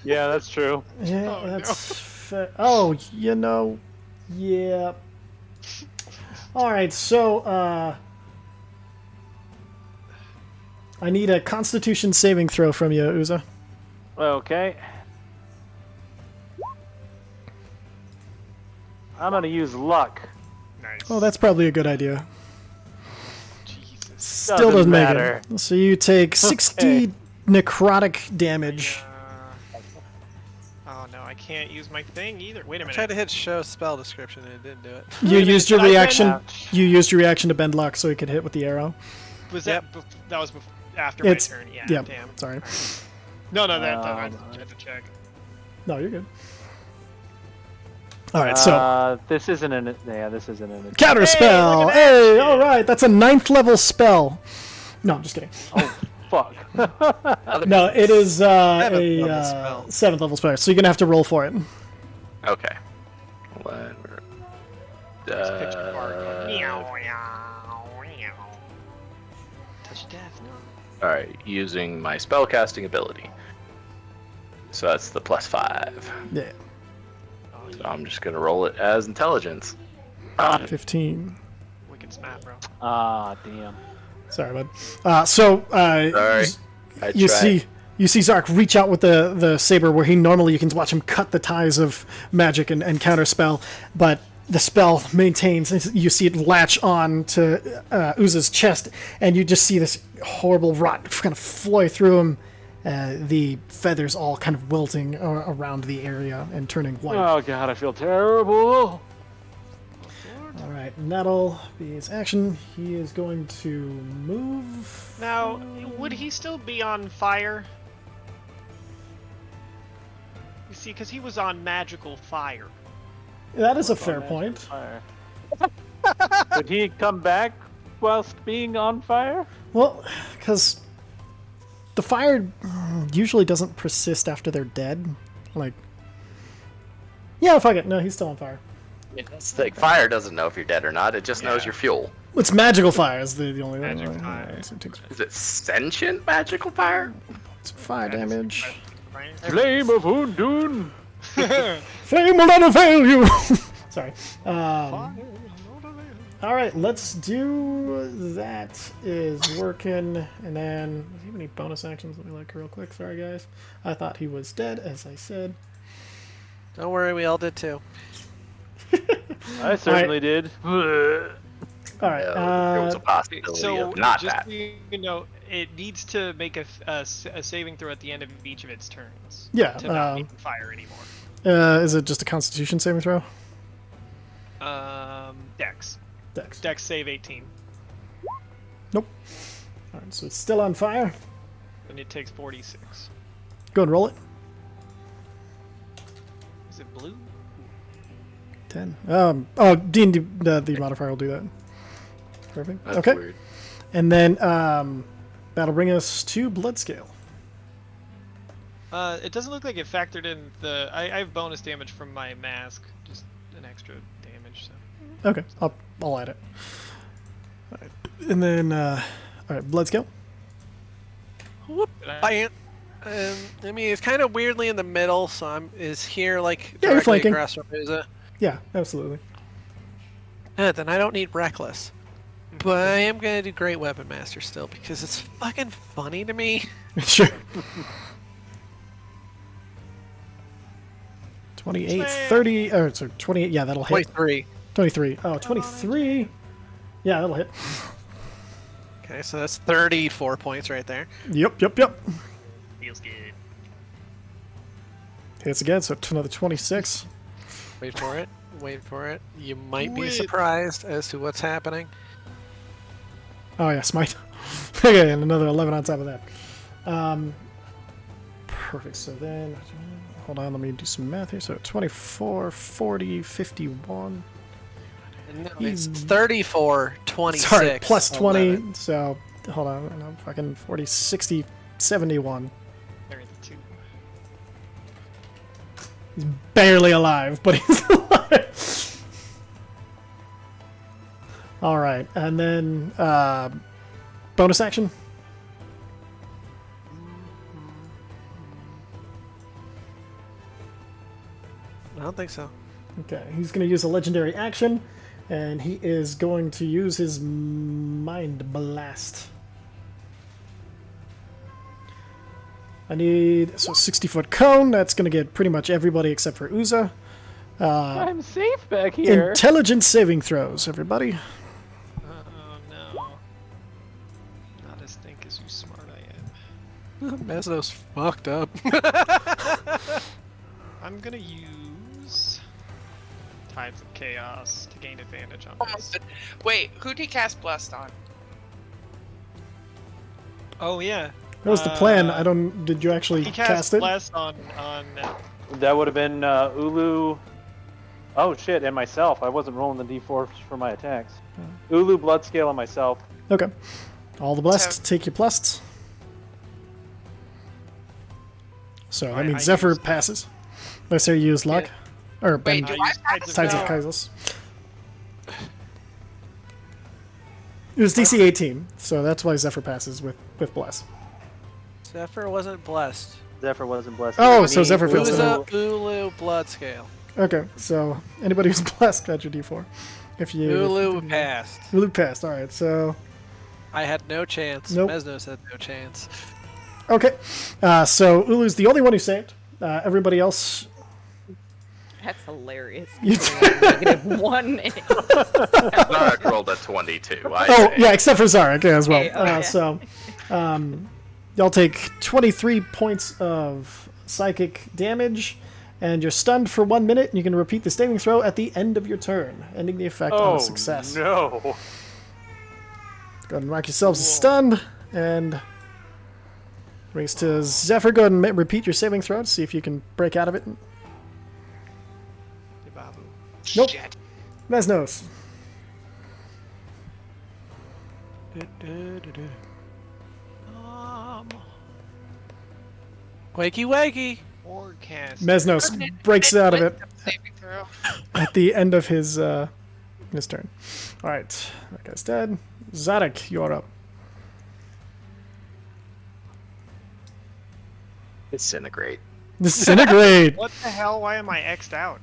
Yeah, that's true. Yeah, Oh, that's. Oh, yeah. All right, so I need a Constitution saving throw from you, Uza. Okay. I'm gonna use luck. Nice. Oh, that's probably a good idea. Jesus. Still doesn't make matter. it. So you take 60 necrotic damage. Oh no, I can't use my thing either. Wait a I minute. tried to hit show spell description and it didn't do it. You used your did I bend reaction. Ouch. You used your reaction to bend luck, so he could hit with the arrow. Was that? That was after my It's turn. Yeah. yeah. Damn. Sorry. No, I had to check. No, you're good. All right, so This isn't an. Yeah, this isn't an. counter spell. look at that Hey, shit. all right, that's a 9th level spell. No, I'm just kidding. Oh, fuck. No, it is Seventh a level spell. 7th level spell, so you're gonna have to roll for it. Okay. Pitch a bar going, meow, meow, meow. Touch death, no. Alright, using my spellcasting ability. So that's the +5. Yeah, So I'm just gonna roll it as intelligence. 15. Wicked smart, bro. Ah, damn. Sorry, bud. Sorry. I you tried. see Zark reach out with the saber where he normally you can watch him cut the ties of magic and counterspell, but the spell maintains. You see it latch on to Uza's chest, and you just see this horrible rot kind of fly through him. The feathers all kind of wilting around the area and turning white. Oh god, I feel terrible. All right, and that'll be his action. He is going to move. Now, would he still be on fire? You see, because he was on magical fire. That is a fair point. Fire. Would he come back whilst being on fire? Well, because the fire usually doesn't persist after they're dead. Like, yeah, fuck it. No, he's still on fire. It's like fire doesn't know if you're dead or not, it just knows your fuel. It's magical fire is the only one. Magic fire. So it takes Is it sentient magical fire? fire damage. Right? Flame of Undun! Flame will not avail you! Sorry. All right, let's do that. Is working, and then does he have any bonus actions? Let me look real quick. Sorry, guys. I thought he was dead, as I said. Don't worry, we all did too. I certainly did. All right. There was a possibility So of not just that. so you know, it needs to make a saving throw at the end of each of its turns. Yeah, To not be on fire anymore. Is it just a Constitution saving throw? Dex. Dex. Dex save 18, Nope. All right, so it's still on fire. and it takes 46. Go and roll it. Is it blue? 10. Oh, D&D, the modifier will do that. Perfect. That's okay. weird. And then that'll bring us to blood scale. It doesn't look like it factored in the. I have bonus damage from my mask, just an extra damage. So. Okay, I'll add it. All right. And then, all right, blood scale. Whoop. I mean, it's kind of weirdly in the middle, so is here like Yeah, you're directly flanking. across from Uza. Yeah, absolutely. Then I don't need reckless, but I am gonna do great weapon master still because it's fucking funny to me. Sure. 28, 30, or sorry, 28, yeah, that'll hit. 23. 23. Oh, 23. Yeah, that'll hit. Okay, so that's 34 points right there. Yep. Feels good. Hits again, so another 26. Wait for it. Wait for it. You might be Wait. surprised as to what's happening. Oh, yeah, smite. Okay, and another 11 on top of that. Perfect, so then, hold on, let me do some math here. So 24, 40, 51. No, it's 34, 26. Sorry, plus 20, 11. so hold on, no, fucking 40, 60, 71. 32. He's barely alive, but he's alive. All right, and then bonus action. I don't think so. Okay, he's going to use a legendary action, and he is going to use his Mind Blast. I need 60-foot cone. That's going to get pretty much everybody except for Uza. I'm safe back here. Intelligence saving throws, everybody. Oh no. Not as think as you smart I am. Mesno's fucked up. I'm gonna use Tides of Chaos to gain advantage on this. Almost. Wait, who'd he cast Blessed on? Oh yeah. That was the plan. I don't. Did you actually He cast it? Bless on That would have been Ulu. Oh shit, and myself. I wasn't rolling the d4 for my attacks. Ulu, Bloodscale, and myself. Okay. All the blessed. So- Take your blessed. So I mean, I Zephyr used- passes. Let's say you use luck, or Wait, Ben. do I I used pass? Tides of No. Kaisos. It was DC 18, so that's why Zephyr passes with bless. Zephyr wasn't blessed. Zephyr wasn't blessed. Oh, But so he- Zephyr fails. Uza, Ulu, blood scale. Okay, so anybody who's blessed got your D4. If you Ulu passed. Ulu passed. All right, so I had no chance. Nope. Mesnos had no chance. okay, so Ulu's the only one who saved. Everybody else. That's hilarious. You -1. Zarek rolled a 22. Oh yeah, except for Zarek as well. Okay, okay. So, y'all take 23 points of psychic damage, and you're stunned for 1 minute. And you can repeat the saving throw at the end of your turn, ending the effect on Oh a success. no! Go ahead and mark yourselves as stunned, and brings to Zephyr. Go ahead and repeat your saving throw to see if you can break out of it. Babu. Nope. Shit. Mesnos. Wakey wakey. Forecast. Mesnos breaks out of it Saving throw. at the end of his turn. All right, that guy's dead. Zadok, you're up. Disintegrate. Disintegrate. What the hell? Why am I X'd out?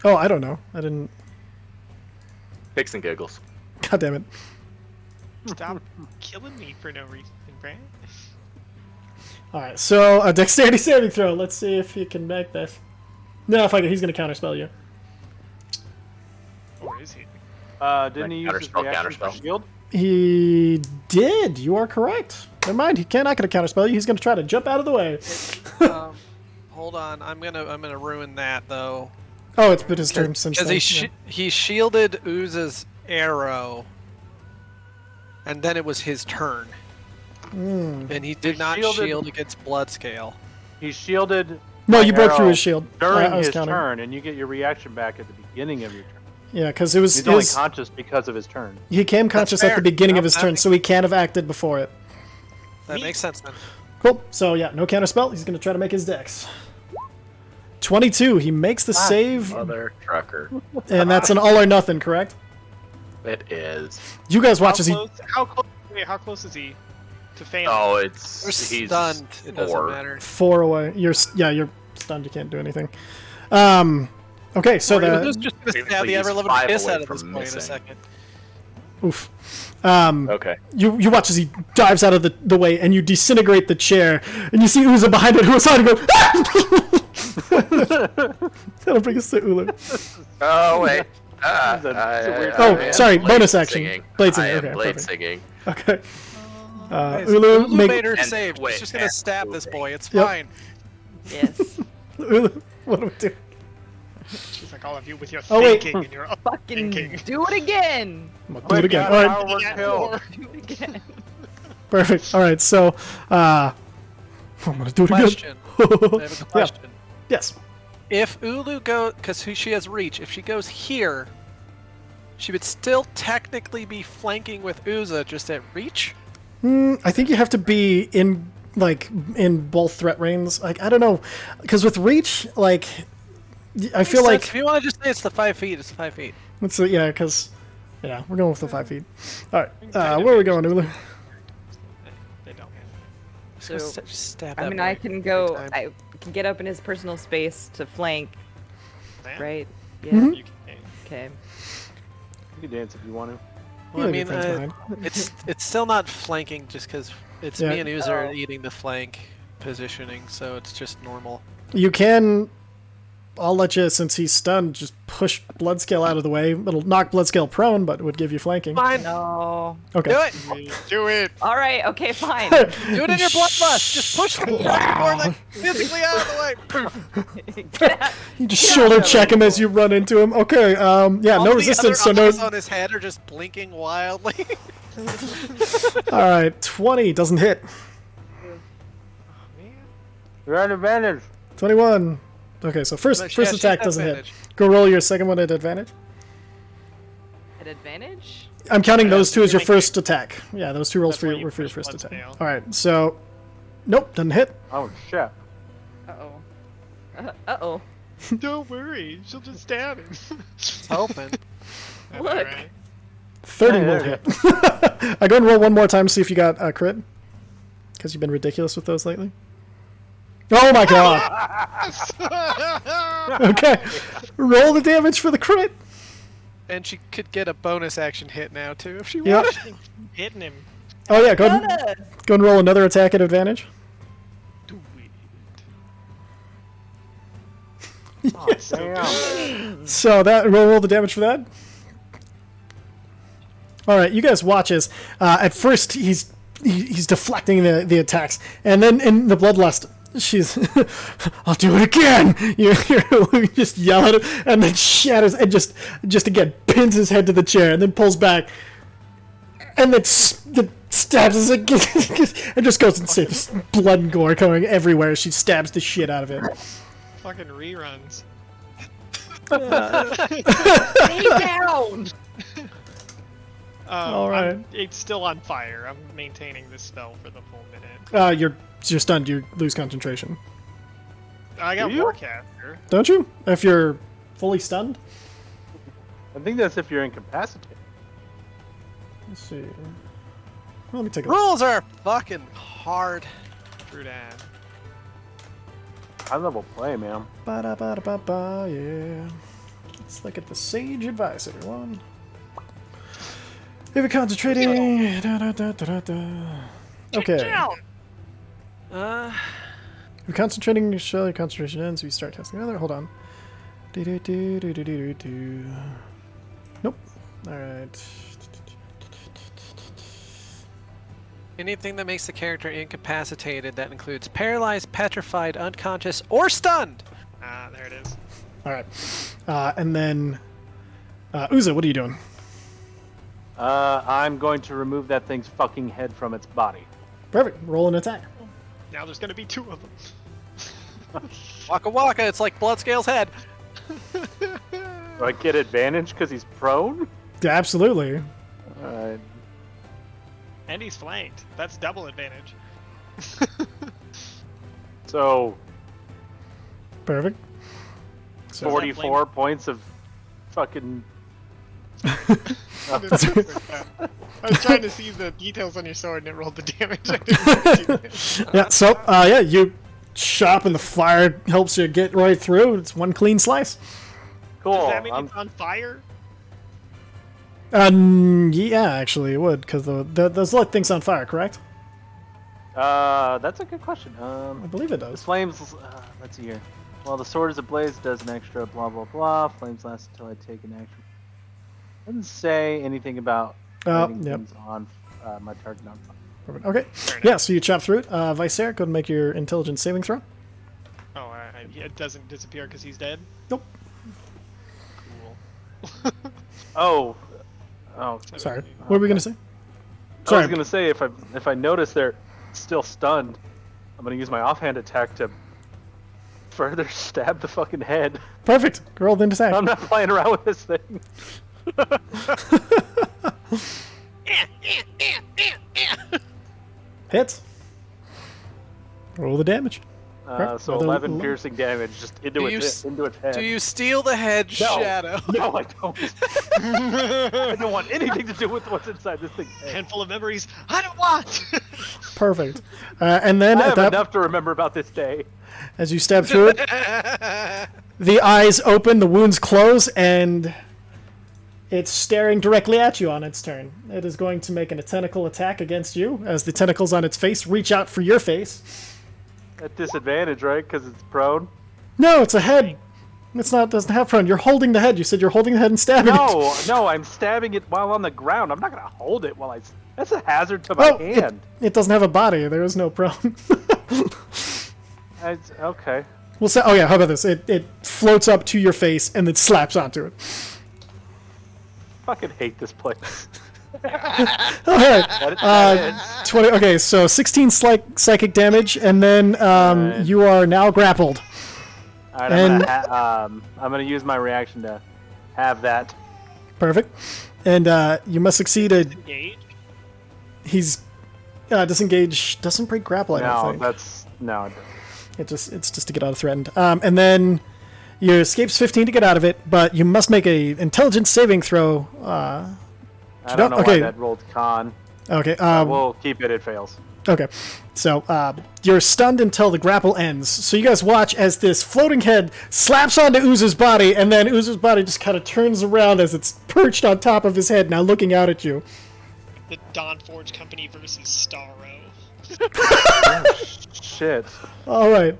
Oh, I don't know. I didn't. Kicks and giggles. God damn it. Stop killing me for no reason, Brad. Alright, so a dexterity saving throw. Let's see if he can make this. No, fuck it, he's gonna counterspell you. Or is he? Didn't he use his reaction for shield? He did. You are correct. Never mind. He not going to counterspell you. He's going to try to jump out of the way. Hold on. I'm gonna ruin that though. Oh, it's been his turn since then. Because he shielded Ooza's arrow, and then it was his turn, and he did not shield against Bloodscale. He shielded. No, you broke through his shield during his turn, and you get your reaction back at the beginning of your turn. Yeah, because it was he's only conscious because of his turn. He came conscious at the beginning of his turn, so he can't have acted before it. That makes sense then. Cool. So yeah, no counterspell. He's going to try to make his dex. 22. He makes the save. Mother trucker. And that's an all or nothing, correct? It is. You guys watch as he. How close is he to failing? Oh, he's stunned. It doesn't matter. 4 away. You're stunned. You can't do anything. Okay, so Ulu's just gonna stab the ever-loving piss out of this boy in a second. Oof. Okay. You watch as he dives out of the way, and you disintegrate the chair, and you see Uza behind it, who was on to go. That'll bring us to Ulu. Oh wait. Sorry. Bonus action. Singing. Blade singing. I am Okay. blade Perfect. singing. Okay. Ulu make. made her And save. wait, She's just gonna and stab Ulu this boy. It's Yep. fine. Yes. Ulu, what do we do? She's like all of you with your wait. thinking and your Fucking thinking. do it again. I'm gonna do it again. All right. Do it again. Perfect. All right. So, I'm gonna do it Question. again. I have a question. Yes. If Ulu goes, because she has reach, if she goes here, she would still technically be flanking with Uza, just at reach? I think you have to be in both threat ranges. Like, I don't know, because with reach, like, I feel like if you want to just say it's the 5 feet, it's 5 feet. let's see, yeah, because we're going with the 5 feet. All right, where are we going, Ulu? They don't. So, Just stab I that mean, boy I can every go. time. I can get up in his personal space to flank, Yeah. right? Yeah. Mhm. You can. Okay. You can dance if you want to. Well, I Yeah, your mean, friend's behind. it's still not flanking just because it's Yeah. me and Uza are eating the flank positioning, so it's just normal. You can. I'll let you, since he's stunned, just push Bloodscale out of the way. It'll knock Bloodscale prone, but it would give you flanking. Fine, No. Okay. do it. Do it. All right. Okay. Fine. Do it in your bloodlust. Just push the board like physically out of the way. Poof. Get out. You just shoulder check him as you run into him. Okay. Yeah. All No the resistance. other So no. eyes on his head are just blinking wildly. All right. 20 doesn't hit. You're at advantage. 21. Okay. So first She's attack doesn't advantage. hit. Go roll your second one at advantage. At advantage. I'm counting those two as your You're first attack. Yeah, those two rolls That's why you were for your push first attack. Bloodscale. All right. So, nope, doesn't hit. Oh shit. Uh oh. Don't worry. She'll just stab him. It's hoping. That's Look. alright. 30 Hey, won't there hit. I go and roll one more time to see if you got a crit. Because you've been ridiculous with those lately. Oh my god! Okay. Roll the damage for the crit. And she could get a bonus action hit now too if she Yep. wanted. Hitting him. Oh yeah, go and roll another attack at advantage. Do it. Oh, damn. So that roll the damage for that. All right, you guys watch as at first he's deflecting the attacks, and then in the bloodlust, she's I'll do it again. You just yell at him, and then shatters and just again pins his head to the chair, and then pulls back, and then stabs us again, and just goes insane. Just blood and gore going everywhere. She stabs the shit out of him. Fucking reruns. Stay down. All right. It's still on fire. I'm maintaining this spell for the full minute. You're stunned. You lose concentration, I got Do you? Warcaster. don't you? If you're fully stunned. I think that's if you're incapacitated. Let's see. Let me take a look. Rules are fucking hard. True that. High level play, man. Ba-da-ba-da-ba-ba, yeah. Let's look at the sage advice, everyone. If you're concentrating. Okay. Down. Uh, If you're concentrating, shell your concentration ends. We start casting another. Hold on. Do. Nope. All right. anything that makes the character incapacitated, that includes paralyzed, petrified, unconscious, or stunned. Ah, there it is. All right. And then, Uza, what are you doing? I'm going to remove that thing's fucking head from its body. Perfect. Roll an attack. Now there's gonna be 2 of them. Waka waka, it's like Bloodscale's head. Do I get advantage because he's prone? Yeah, absolutely. Alright. And he's flanked. That's double advantage. So, Perfect. So, 44 points of fucking... I was trying to see the details on your sword and it rolled the damage. I didn't do that. yeah. So, yeah, you chop and the fire helps you get right through. It's one clean slice. Cool. Does that mean I'm- it's on fire? Yeah, actually, it would because those light things on fire, correct? That's a good question. I believe it The does. flames, let's see here. While the sword is ablaze, it does an extra blah blah blah. Flames last until I take an action. Doesn't say anything about lighting yep. things on my target on fire. Perfect. Okay. Yeah. So you chop through it. Vicer, go and make your intelligence saving throw. Oh, it doesn't disappear because he's dead? Nope. Cool. Oh, Sorry. What were we gonna say? I Sorry. was gonna say if I notice they're still stunned, I'm gonna use my offhand attack to further stab the fucking head. Perfect. Roll the attack. I'm not playing around with this thing. Hits. Roll the damage. So Another 11 l- piercing damage just into Do its head. Do you steal the head, No. Shadow? No, I don't. I don't want anything to do with what's inside this thing's head. Handful of memories I don't want! Perfect. And then I at have that, enough to remember about this day. as you stab through it, the eyes open, the wounds close, and it's staring directly at you on its turn. It is going to make a tentacle attack against you as the tentacles on its face reach out for your face. At disadvantage, right? Because it's prone. No, it's a head. It's not. Doesn't have prone. You're holding the head. You said you're holding the head and stabbing it. No, I'm stabbing it while on the ground. I'm not gonna hold it while That's a hazard to my Oh, hand. it doesn't have a body. There is no prone. Okay. We'll say. Oh yeah. How about this? It floats up to your face and then slaps onto it. Fucking hate this place. All right. 20. Okay, so 16 psychic damage, and then Alright. you are now grappled. Alright, And- I'm gonna use my reaction to have that. Perfect. And you must succeed a. Engage? He's disengage. Doesn't break grapple. I don't No, think. that's no. It's just to get out of threatened. And then your escape's 15 to get out of it, but you must make a intelligence saving throw. I don't know okay. why that rolled con. Okay. We'll keep it. It fails. Okay, so you're stunned until the grapple ends. So you guys watch as this floating head slaps onto Uza's body, and then Uza's body just kind of turns around as it's perched on top of his head, now looking out at you. The Dawnforged Company versus Starro. Shit. All right,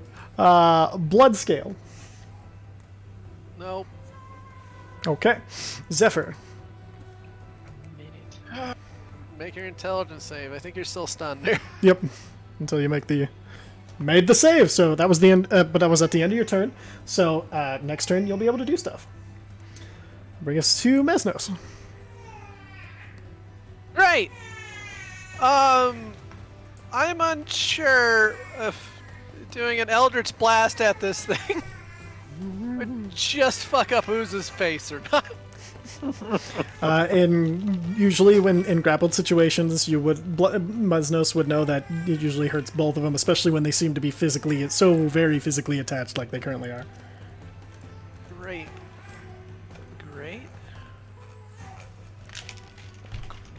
blood scale. Nope. Okay, Zephyr. Make your intelligence save. I think you're still stunned there. Yep, until you made the save. So that was the end, but that was at the end of your turn. So next turn you'll be able to do stuff. Bring us to Mesnos. Right. I'm unsure if doing an Eldritch Blast at this thing would just fuck up Uza's face or not. And usually, when in grappled situations, Mesnos would know that it usually hurts both of them, especially when they seem to be so very physically attached, like they currently are. Great. Great.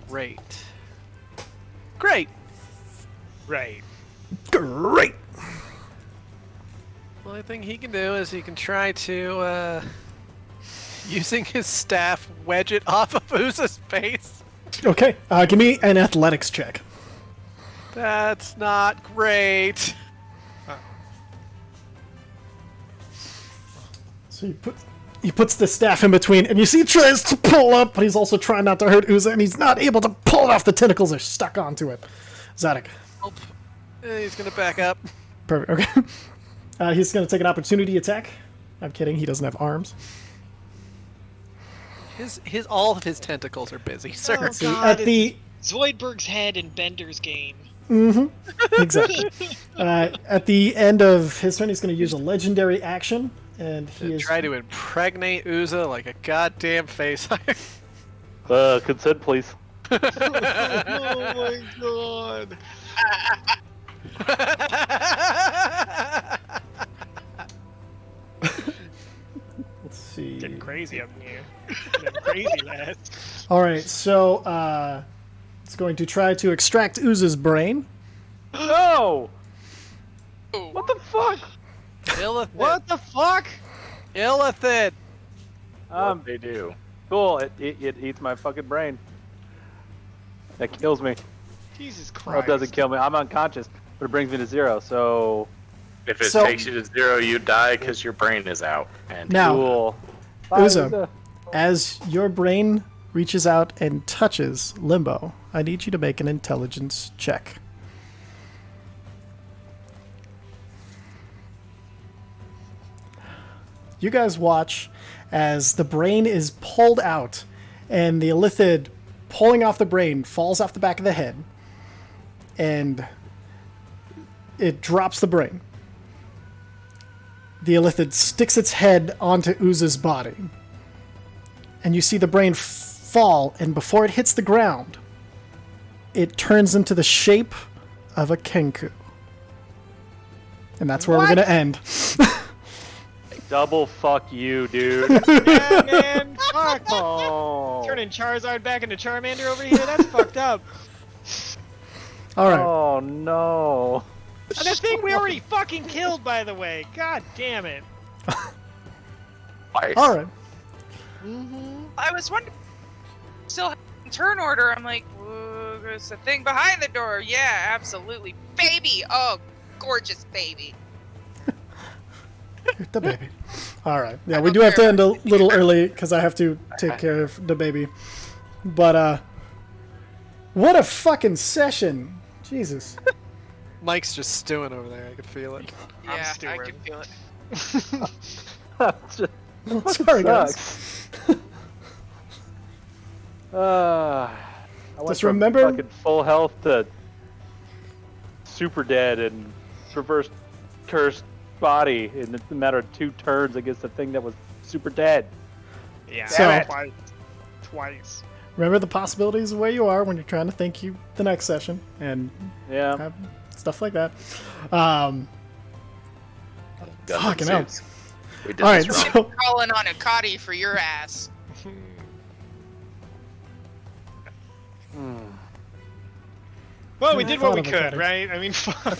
Great. Great. Right. Great. The only thing he can do is he can try to, using his staff, wedge it off of Uza's face. Okay, give me an athletics check. That's not great. So he puts the staff in between, and you see he tries to pull up, but he's also trying not to hurt Uza, and he's not able to pull it off. The tentacles are stuck onto it. Zadok. Help. He's gonna back up. Perfect, okay. He's going to take an opportunity attack. I'm kidding, he doesn't have arms. All of his tentacles are busy, sir. Oh, See, God, at the... Zoidberg's head in Bender's game. Exactly. At the end of his turn, he's going to use a legendary action, and he is... Try to impregnate Uza like a goddamn face. Consent, please. Oh my god. Let's see... Getting crazy up in here. Getting crazy, lads. Alright, so, it's going to try to extract Uza's brain. No! Ooh. What the fuck? Illithid. What the fuck? Illithid. What they do? Cool. It eats my fucking brain. That kills me. Jesus Well, Christ. it doesn't kill me. I'm unconscious, but it brings me to 0. So If it So- takes you to 0, you die because your brain is out. And Now, cool. Uza, as your brain reaches out and touches Limbo, I need you to make an intelligence check. You guys watch as the brain is pulled out, and the Illithid pulling off the brain falls off the back of the head, and it drops the brain. The Illithid sticks its head onto Uza's body, and you see the brain fall, and before it hits the ground, it turns into the shape of a Kenku. And that's where we're going to end. Double fuck you, dude. Yeah, man. Fuck. Oh. Turning Charizard back into Charmander over here? That's fucked up. All right. Oh no. And the thing we already fucking killed, by the way. God damn it. Twice. All right. I was wondering. Still in turn order. I'm like, "Whoa, there's a thing behind the door. Yeah, absolutely, baby. Oh, gorgeous baby. The baby. All right. Yeah, we do have to end a little early because I have to take care of the baby. But, what a fucking session. Jesus. Mike's just stewing over there. I can feel it. I'm Yeah, I stewing. can feel it. Sorry, guys. Sucks. I went Just from remember- fucking full health to super dead and reverse cursed body in a matter of 2 turns against the thing that was super dead. Yeah, So- twice. Remember the possibilities of where you are when you're trying to think you the next session and Yeah. stuff like that. Gundam Fucking hell. suits. We did All right, this wrong. so Calling on Akati for your ass. Well, we I did what thought we of it, could, Cody. right? I mean, fuck.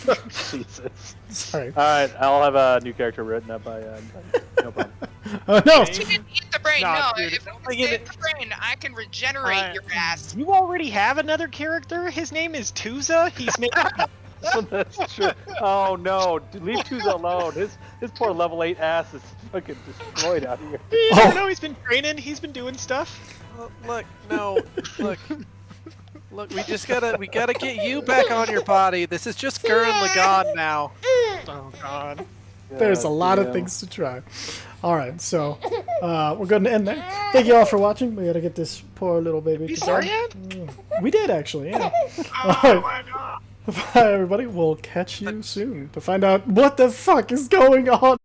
Jesus. sorry. Alright, I'll have a new character written up by no problem. Oh no! She didn't eat the brain. Nah, No, dude, if don't you eat the brain, I can regenerate your ass. You already have another character? His name is Tuza? He's made That's true. Oh no, leave Tuza alone. His poor level 8 ass is fucking destroyed out here. Oh. No, he's been training, he's been doing stuff. Look, no, look. Look, we gotta get you back on your body. This is just Gurren Lagann now. Oh god. There's a lot of damn. things to try. All right, so we're going to end there. Thank you all for watching. We got to get this poor little baby. You to saw bed. yet? We did actually. Yeah. Oh All right. my god. Bye, everybody. We'll catch you soon to find out what the fuck is going on.